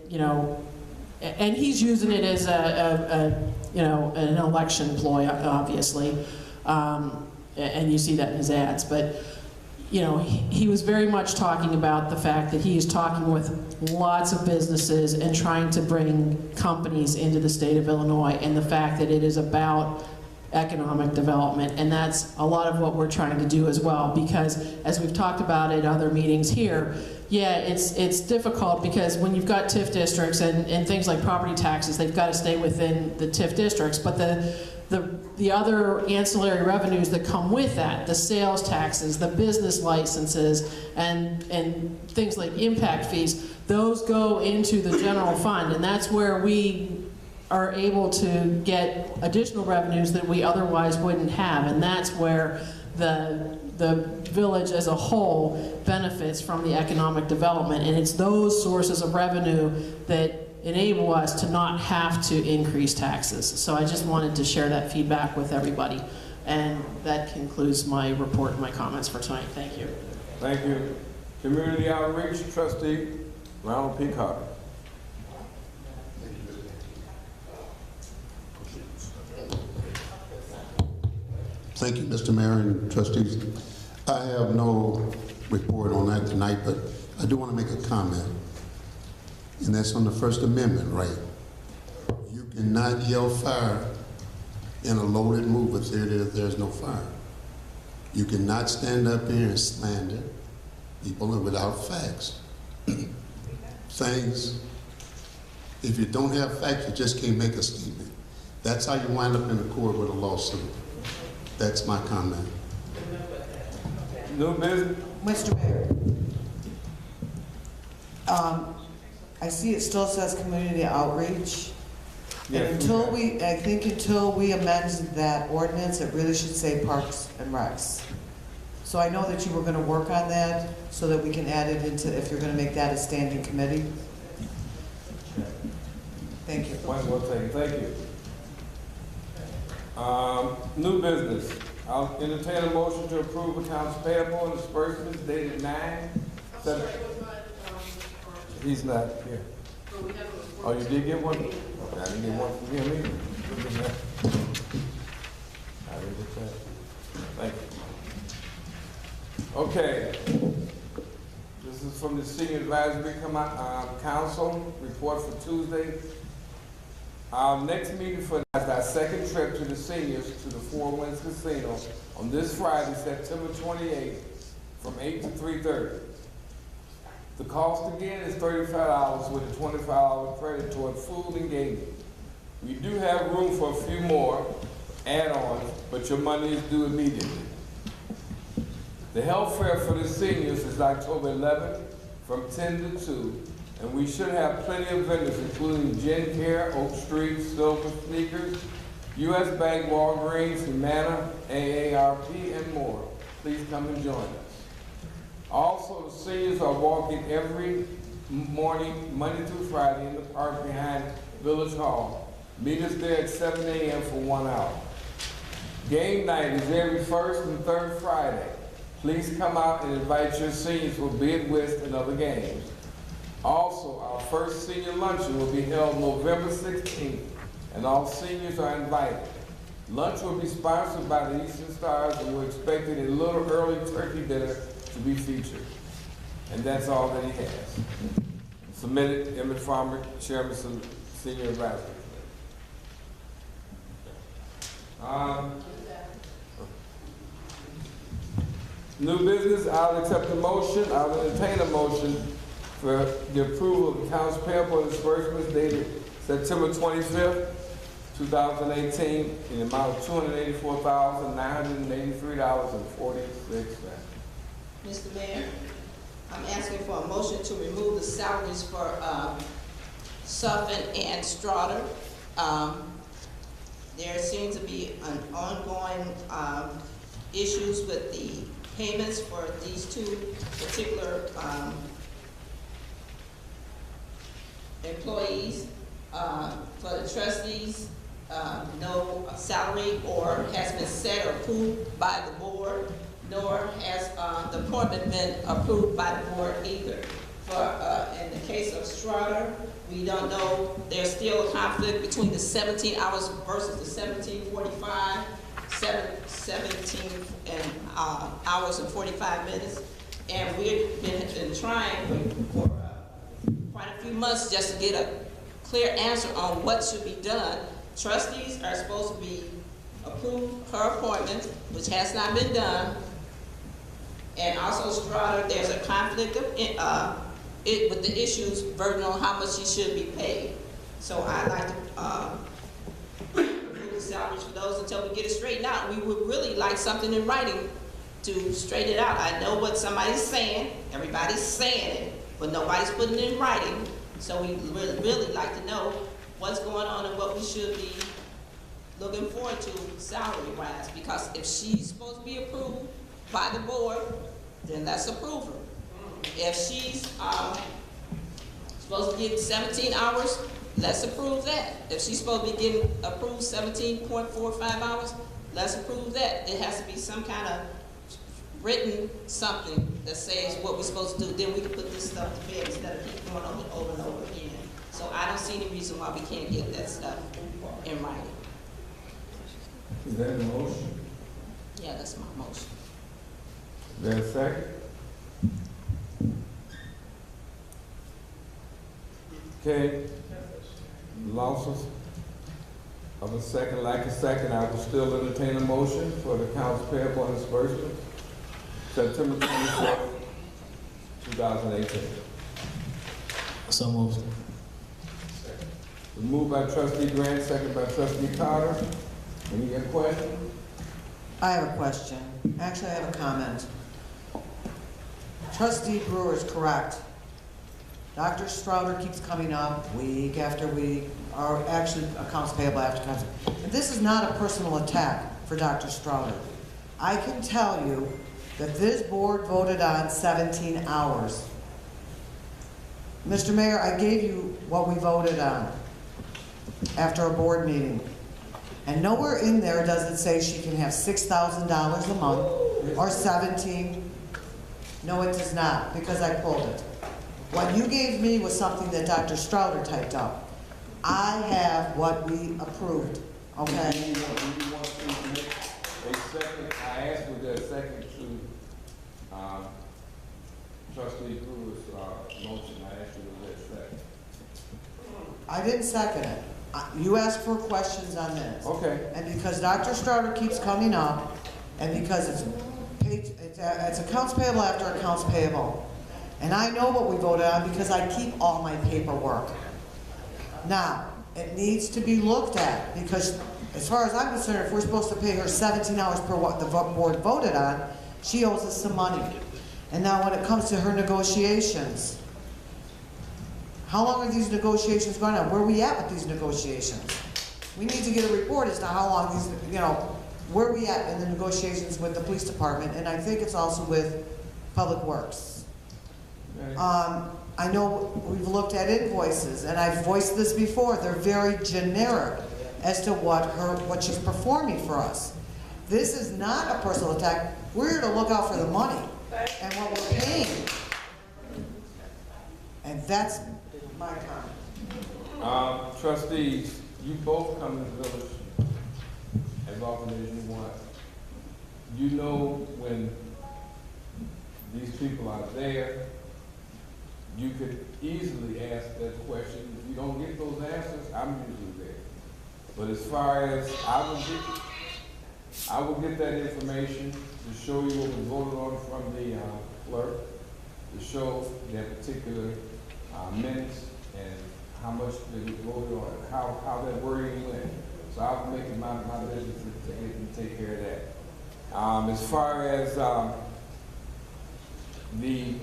and he's using it as an election ploy, obviously, and you see that in his ads. But he was very much talking about the fact that he is talking with lots of businesses and trying to bring companies into the state of Illinois, and the fact that it is about economic development, and that's a lot of what we're trying to do as well, because as we've talked about at other meetings here, yeah, it's difficult because when you've got TIF districts and things like property taxes, they've got to stay within the TIF districts, but the other ancillary revenues that come with that, the sales taxes, the business licenses, and things like impact fees, those go into the general fund, and that's where we are able to get additional revenues that we otherwise wouldn't have, and that's where the village as a whole benefits from the economic development, and it's those sources of revenue that enable us to not have to increase taxes. So I just wanted to share that feedback with everybody, and that concludes my report and my comments for tonight. Thank you. Thank you. Community Outreach, Trustee Ronald P. Carter. Thank you, Mr. Mayor and trustees. I have no report on that tonight, but I do want to make a comment, and that's on the First Amendment right. You cannot yell fire in a loaded movie theater if there's no fire. You cannot stand up here and slander people without facts. Things, if you don't have facts, you just can't make a statement. That's how you wind up in a court with a lawsuit. That's my comment. New business? Mr. Mayor, I see it still says community outreach. Yes, And I think until we amend that ordinance, it really should say Parks and Recs. So I know that you were gonna work on that so that we can add it into, if you're gonna make that a standing committee. Thank you. One more thing, thank you. New business. I'll entertain a motion to approve accounts payable and disbursements dated 9/7. He's not here. Oh, you did get one? Okay, I didn't get one from him either. I didn't get that. Thank you. Okay. This is from the Senior Advisory Council, report for Tuesday, Our next meeting for our second trip to the seniors to the Four Winds Casino on this Friday, September 28th, from 8 to 3:30. The cost again is $35 with a $25 credit toward food and gaming. We do have room for a few more add-ons, but your money is due immediately. The health fair for the seniors is October 11th from 10 to 2, and we should have plenty of vendors, including Gen Care, Oak Street, Silver Sneakers, U.S. Bank, Walgreens, Humana, AARP, and more. Please come and join us. Also, the seniors are walking every morning, Monday through Friday, in the park behind Village Hall. Meet us there at 7 a.m. for 1 hour. Game night is every first and third Friday. Please come out and invite your seniors for bid, whist, and other games. Also, our first senior luncheon will be held November 16th, and all seniors are invited. Lunch will be sponsored by the Eastern Stars, and we're expecting a little early turkey dinner to be featured. And that's all that he has. Submitted, Emmett Farmer, Chairman, Senior Advisory. New business, I'll accept the motion. I'll entertain a motion for the approval of accounts payable and disbursements dated September 25th, 2018, in the amount of $284,983.46. Mr. Mayor, I'm asking for a motion to remove the salaries for Suffin and Straughter. There seems to be an ongoing issues with the payments for these two particular employees. For the trustees, no salary or has been set or approved by the board, nor has the appointment been approved by the board either. In the case of Straughter, we don't know, there's still a conflict between the 17 hours versus the 17:45, 17 hours and 45 minutes. And we've been trying for quite a few months just to get a clear answer on what should be done. Trustees are supposed to be approved her appointment, which has not been done. And also Straughter, there's a conflict of with the issues burden on how much she should be paid. So I'd like to approve the salaries for those until we get it straightened out. We would really like something in writing to straighten it out. I know what somebody's saying, everybody's saying it, but nobody's putting it in writing. So we really like to know what's going on and what we should be looking forward to salary-wise. Because if she's supposed to be approved by the board, then let's approve her. If she's supposed to get 17 hours, let's approve that. If she's supposed to be getting approved 17.45 hours, let's approve that. There has to be some kind of written something that says what we're supposed to do. Then we can put this stuff to bed instead of keep going over and over again. So I don't see any reason why we can't get that stuff in writing. Is that a motion? Yeah, that's my motion. Is there a second? Okay. Losses of a second, like a second, I will still entertain a motion for the accounts payable and disbursement. September 24th, 2018. So moved. Moved by Trustee Grant, second by Trustee Carter. Any questions? I have a question. Actually, I have a comment. Trustee Brewer is correct. Dr. Straughter keeps coming up week after week, or actually accounts payable after accounts. This is not a personal attack for Dr. Straughter. I can tell you that this board voted on 17 hours. Mr. Mayor, I gave you what we voted on after a board meeting. And nowhere in there does it say she can have $6,000 a month or 17. No, it does not, because I pulled it. What you gave me was something that Dr. Straughter typed up. I have what we approved, okay? A second, I asked for that second to Trustee Brewer's motion. I asked you for that second. I didn't second it. You asked for questions on this. Okay. And because Dr. Starter keeps coming up, and because it's accounts payable after accounts payable. And I know what we voted on because I keep all my paperwork. Now, it needs to be looked at because as far as I'm concerned, if we're supposed to pay her 17 hours per what the board voted on, she owes us some money. And now when it comes to her negotiations, how long are these negotiations going on? Where are we at with these negotiations? We need to get a report as to how long these, where are we at in the negotiations with the police department, and I think it's also with Public Works. I know we've looked at invoices, and I've voiced this before. They're very generic as to what she's performing for us. This is not a personal attack. We're here to look out for the money and what we're paying. And that's my comment. Trustees, you both come to the village as often as you want. You know when these people are there, you could easily ask that question. If you don't get those answers, I'm usually there. But as far as I will get that information to show you what was voted on from the clerk, to show that particular minutes and how much they voted on, how that wording went. So I'll make it my business to take care of that. As far as the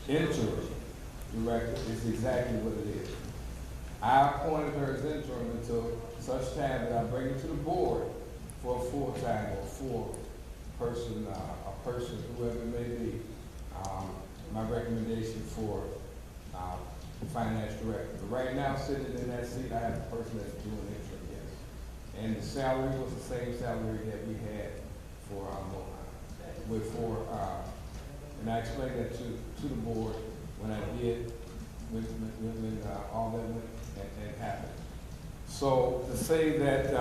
interim director is exactly what it is. I appointed her as interim until such time that I bring it to the board for a full-time or four-person, a person, whoever it may be. My recommendation for finance director. But right now, sitting in that seat, I have a person that's doing interim, yes. And the salary was the same salary that we had for and I explained that to the board when I did, when all that went and happened. So to say that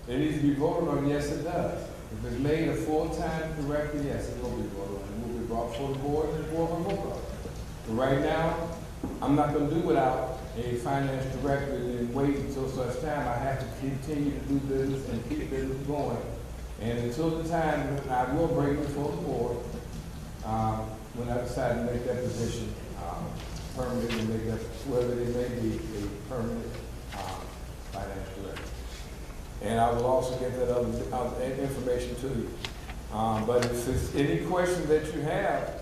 it needs to be voted on, yes, it does. If it's made a full-time director, yes, it will be voted on. It will be brought before the board, and the board will vote on it. But right now, I'm not going to do without a finance director and wait until such time. I have to continue to do business and keep business going. And until the time, I will bring it before the board when I decide to make that position permanent and make that, whether it may be a permanent finance director. And I will also get that other information to you. But if there's any questions that you have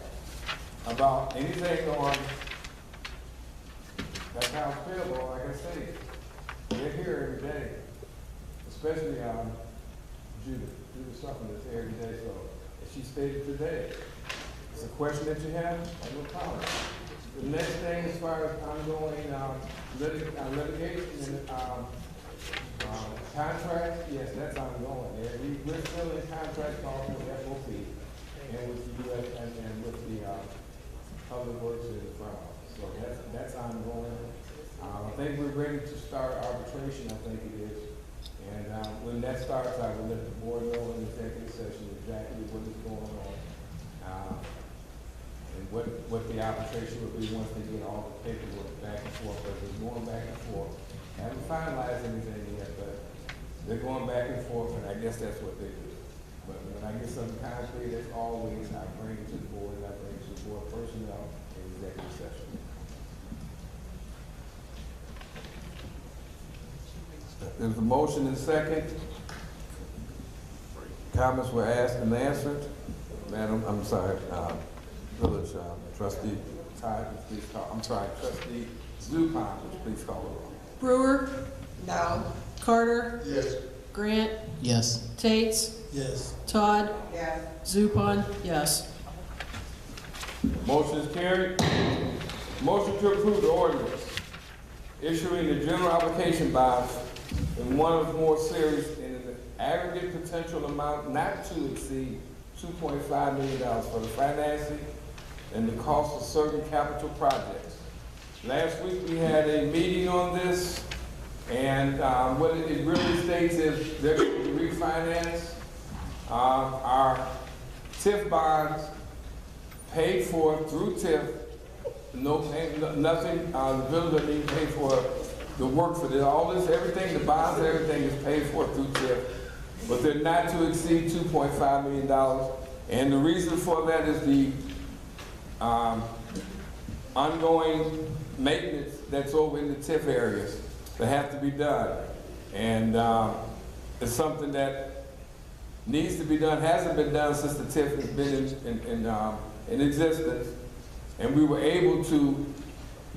about anything on accounts payable, like I say, they're here every day, especially Judith Sutton is here every day, so as she stated today, it's a question that you have, no problem. The next thing, as far as ongoing litigation and contracts, yes, that's ongoing. We're still in contract talks with FOP and with the U.S. and with the Public Works in the front office. So that's ongoing. I think we're ready to start arbitration, I think it is. And when that starts, I will let the board know in the executive session exactly what is going on. And what the arbitration will be once they get all the paperwork back and forth. But they're going back and forth. Haven't finalized anything yet, but they're going back and forth, and I guess that's what they do. But when I get something concrete, as always, I bring it to the board, and I bring it to the board personnel in executive session. There's a motion and second. Comments were asked and answered. Madam, I'm sorry, Village Trustee Todd, please call. I'm sorry, Trustee Zupan, please call the roll. Brewer? No. Carter? Yes. Grant? Yes. Tates? Yes. Todd? Yes. Zupan? Yes. Motion is carried. Motion to approve the ordinance issuing the general application bonds in one of more series in an aggregate potential amount not to exceed $2.5 million for the financing and the cost of certain capital projects. Last week we had a meeting on this, and what it really states is they're going to refinance our TIF bonds paid for through TIF nothing, the village doesn't even pay for the work for this. All this, everything, the bonds, everything is paid for through TIF. But they're not to exceed $2.5 million. And the reason for that is the ongoing maintenance that's over in the TIF areas that have to be done. And it's something that needs to be done, hasn't been done since the TIF has been in existence. And we were able to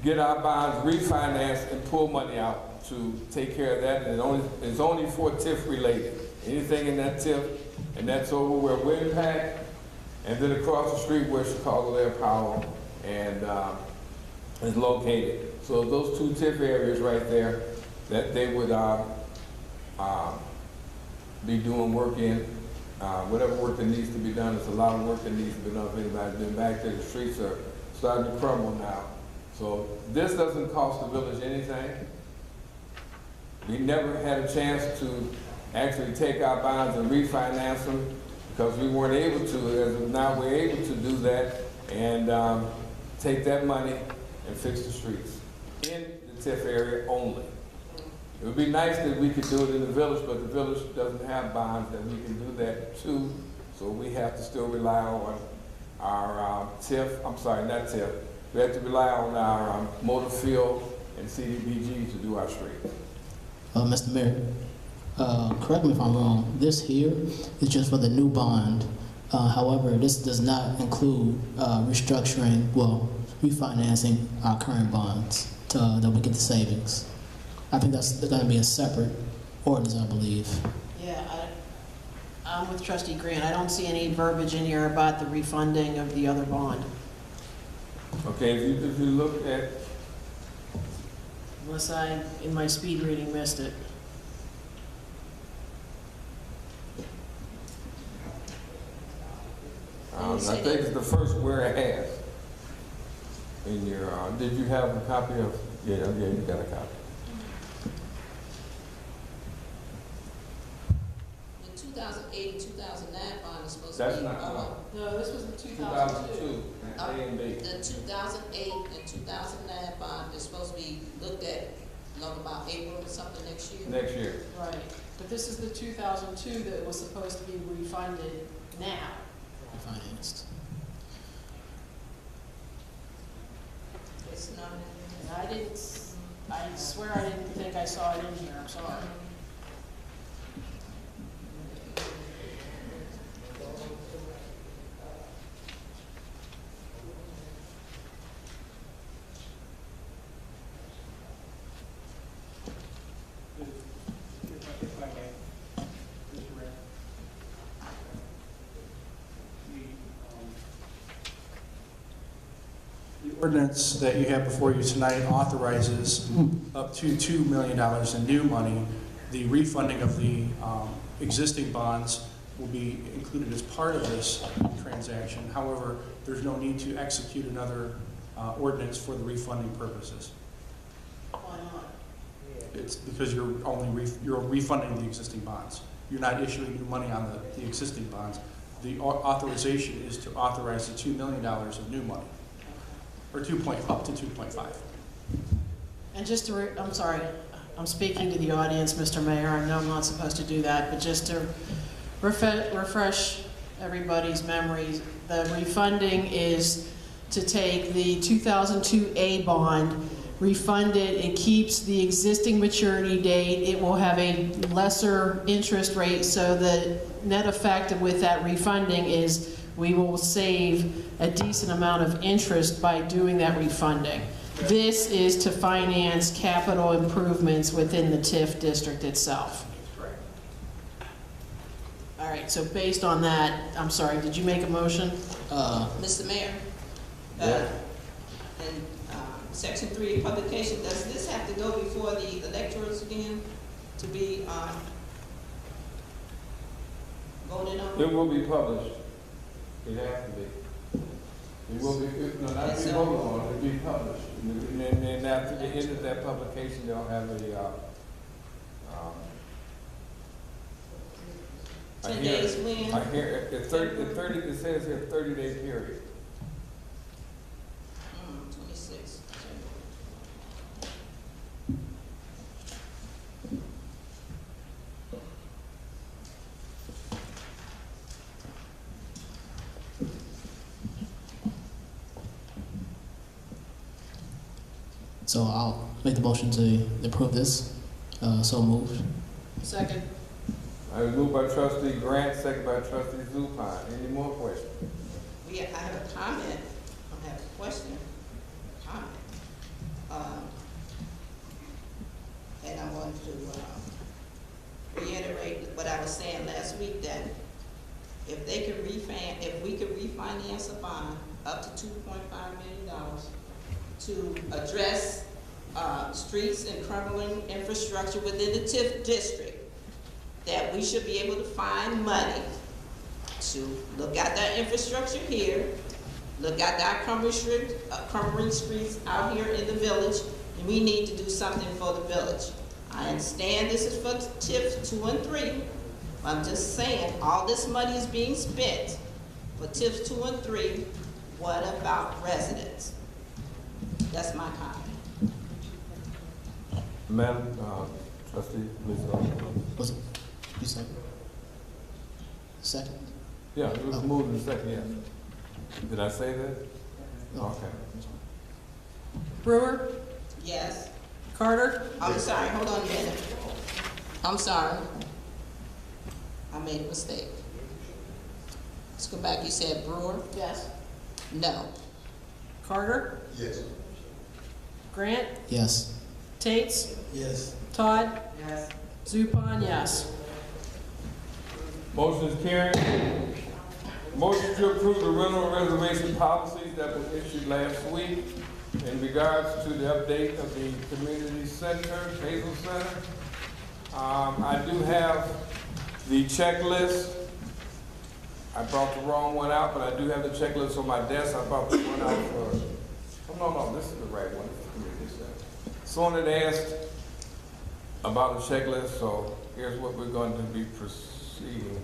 get our bonds refinanced and pull money out to take care of that. And it's only for TIF related. Anything in that TIF, and that's over where Winpack, and then across the street where Chicago Air Power and is located. So those two TIF areas right there that they would be doing work in, whatever work that needs to be done. There's a lot of work that needs to be done. If anybody's been back there, the streets are starting to crumble now. So this doesn't cost the village anything. We never had a chance to actually take our bonds and refinance them because we weren't able to. As of now, we're able to do that and take that money and fix the streets in the TIF area only. It would be nice that we could do it in the village, but the village doesn't have bonds that we can do that too. So we have to still rely on our TIF, I'm sorry, not TIF. We have to rely on our motor fuel and CDBG to do our streets. Mr. Mayor, correct me if I'm wrong, this here is just for the new bond. However, this does not include restructuring, well, refinancing our current bonds that we get the savings. I think that's going to be a separate ordinance, I believe. Yeah, I'm with Trustee Grant. I don't see any verbiage in here about the refunding of the other bond. Okay, if you look at, Unless I, in my speed reading, missed it. I think it's the first whereas in your, did you have a copy of, yeah, you got a copy. The 2008 and 2009 bond is supposed That's to be. not, No, this was in 2002, A and B. The 2008 and 2009 bond is supposed to be looked at, like about April or something next year. Next year. Right, but this is the 2002 that was supposed to be refunded now. Refinanced. It's not. I swear I didn't think I saw it in here, I'm sorry. The ordinance that you have before you tonight authorizes up to $2 million in new money. The refunding of the existing bonds will be included as part of this transaction. However, there's no need to execute another ordinance for the refunding purposes. Why not? It's because you're refunding the existing bonds. You're not issuing new money on the existing bonds. The authorization is to authorize the $2 million of new money, or up to 2.5. And just to, I'm sorry, I'm speaking to the audience, Mr. Mayor. I know I'm not supposed to do that, but just to refresh everybody's memories, the refunding is to take the 2002A bond, refund it, it keeps the existing maturity date, it will have a lesser interest rate, so the net effect with that refunding is we will save a decent amount of interest by doing that refunding. This is to finance capital improvements within the TIF district itself. All right, so based on that, I'm sorry, did you make a motion? Mr. Mayor? Yeah. And Section 3 publication, does this have to go before the electors again to be voted on? It will be published. It has to be. It will be, no, not be voted on, it'll be published. And then after the end of that publication, they'll have a, 10 days when? I hear, it says here 30-day period. So I'll make the motion to approve this. So moved. Second. I was moved by trustee Grant, second by trustee Zupan. Any more questions? I have a comment, I have a question, comment. And I want to reiterate what I was saying last week, that if they could if we could refinance a bond up to $2.5 million to address streets and crumbling infrastructure within the TIF district, that we should be able to find money to look at that infrastructure here, look at that crumbling streets out here in the village, and we need to do something for the village. I understand this is for TIF 2 and 3. I'm just saying, all this money is being spent for TIFs 2 and 3. What about residents? That's my comment. Madam trustee, please go. Was it? You second? Second? Yeah, it was moved in second, yes. Did I say that? Okay. Brewer? Yes. Carter? I'm sorry, hold on a minute. I'm sorry. I made a mistake. Let's go back. You said Brewer? Yes. No. Carter? Yes. Grant? Yes. Tates? Yes. Todd? Yes. Zupan, yes. Motion is carried. Motion to approve the rental reservation policies that was issued last week in regards to the update of the community center, Hazel Center. I do have the checklist. I brought the wrong one out, but I do have the checklist on my desk. I brought the one out for, oh no, this is the right one. Someone had asked about the checklist, so here's what we're going to be proceeding.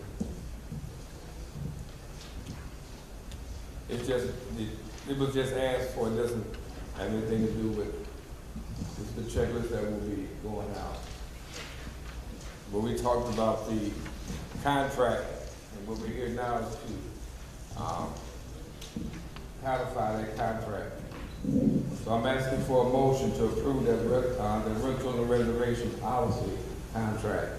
It's just, it was just asked for, it doesn't have anything to do with, it's the checklist that will be going out. But we talked about the contract, and what we're here now is to codify that contract. So I'm asking for a motion to approve that the rental and reservation policy contract.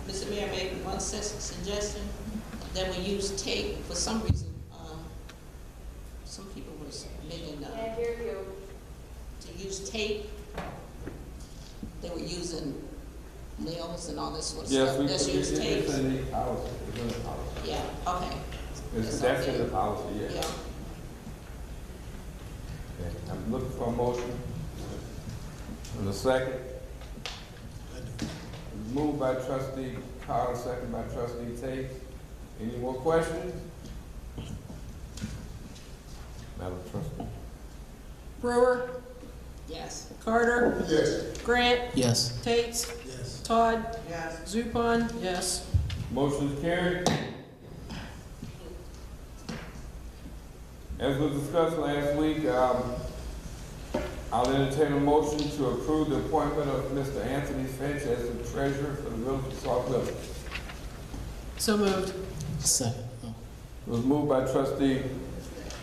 Mr. Mayor made one suggestion that we use tape. For some reason, some people were making to use tape. They were using nails and all this sort of stuff. Let's use tape. It's in the policy. It's in the policy. Yeah, okay. That's in the policy, yeah. Yeah. Okay. I'm looking for a motion. And a second. Moved by trustee Carter, second by trustee Tate. Any more questions? Madam Trustee. Brewer? Yes. Carter? Yes. Grant? Yes. Tates? Yes. Todd? Yes. Zupan, yes. Motion is carried. As was discussed last week, I'll entertain a motion to approve the appointment of Mr. Anthony Finch as the treasurer for the village of Sauk Village. So moved. Second. Oh. It was moved by trustee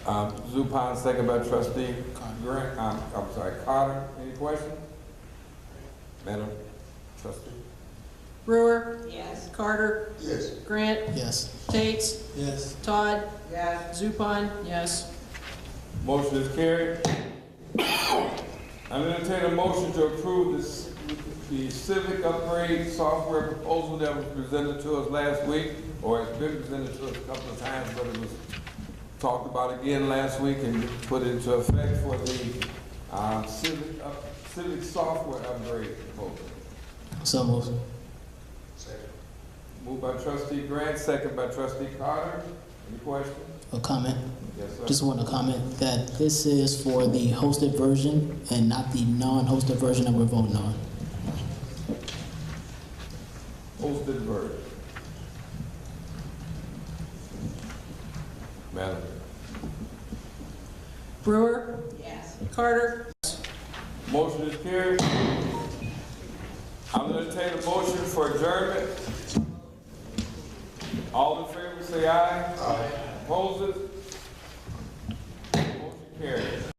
Zupan, second by trustee Grant, Carter. Any questions? Madam Trustee. Brewer? Yes. Carter? Yes. Grant? Yes. Tates? Yes. Todd? Yes. Zupan, yes. Motion is carried. I'm entertain a motion to approve the civic upgrade software proposal that was presented to us last week, or it's been presented to us a couple of times, but it was talked about again last week and put into effect for the civic software upgrade proposal. So moved. Moved by trustee Grant, second by trustee Carter. Any questions? A comment? Yes, sir. Just want to comment that this is for the hosted version and not the non-hosted version that we're voting on. Hosted version. Madam. Brewer? Yes. Carter? Motion is carried. I'm going to entertain a motion for adjournment. All in favor say aye. Aye. Opposed?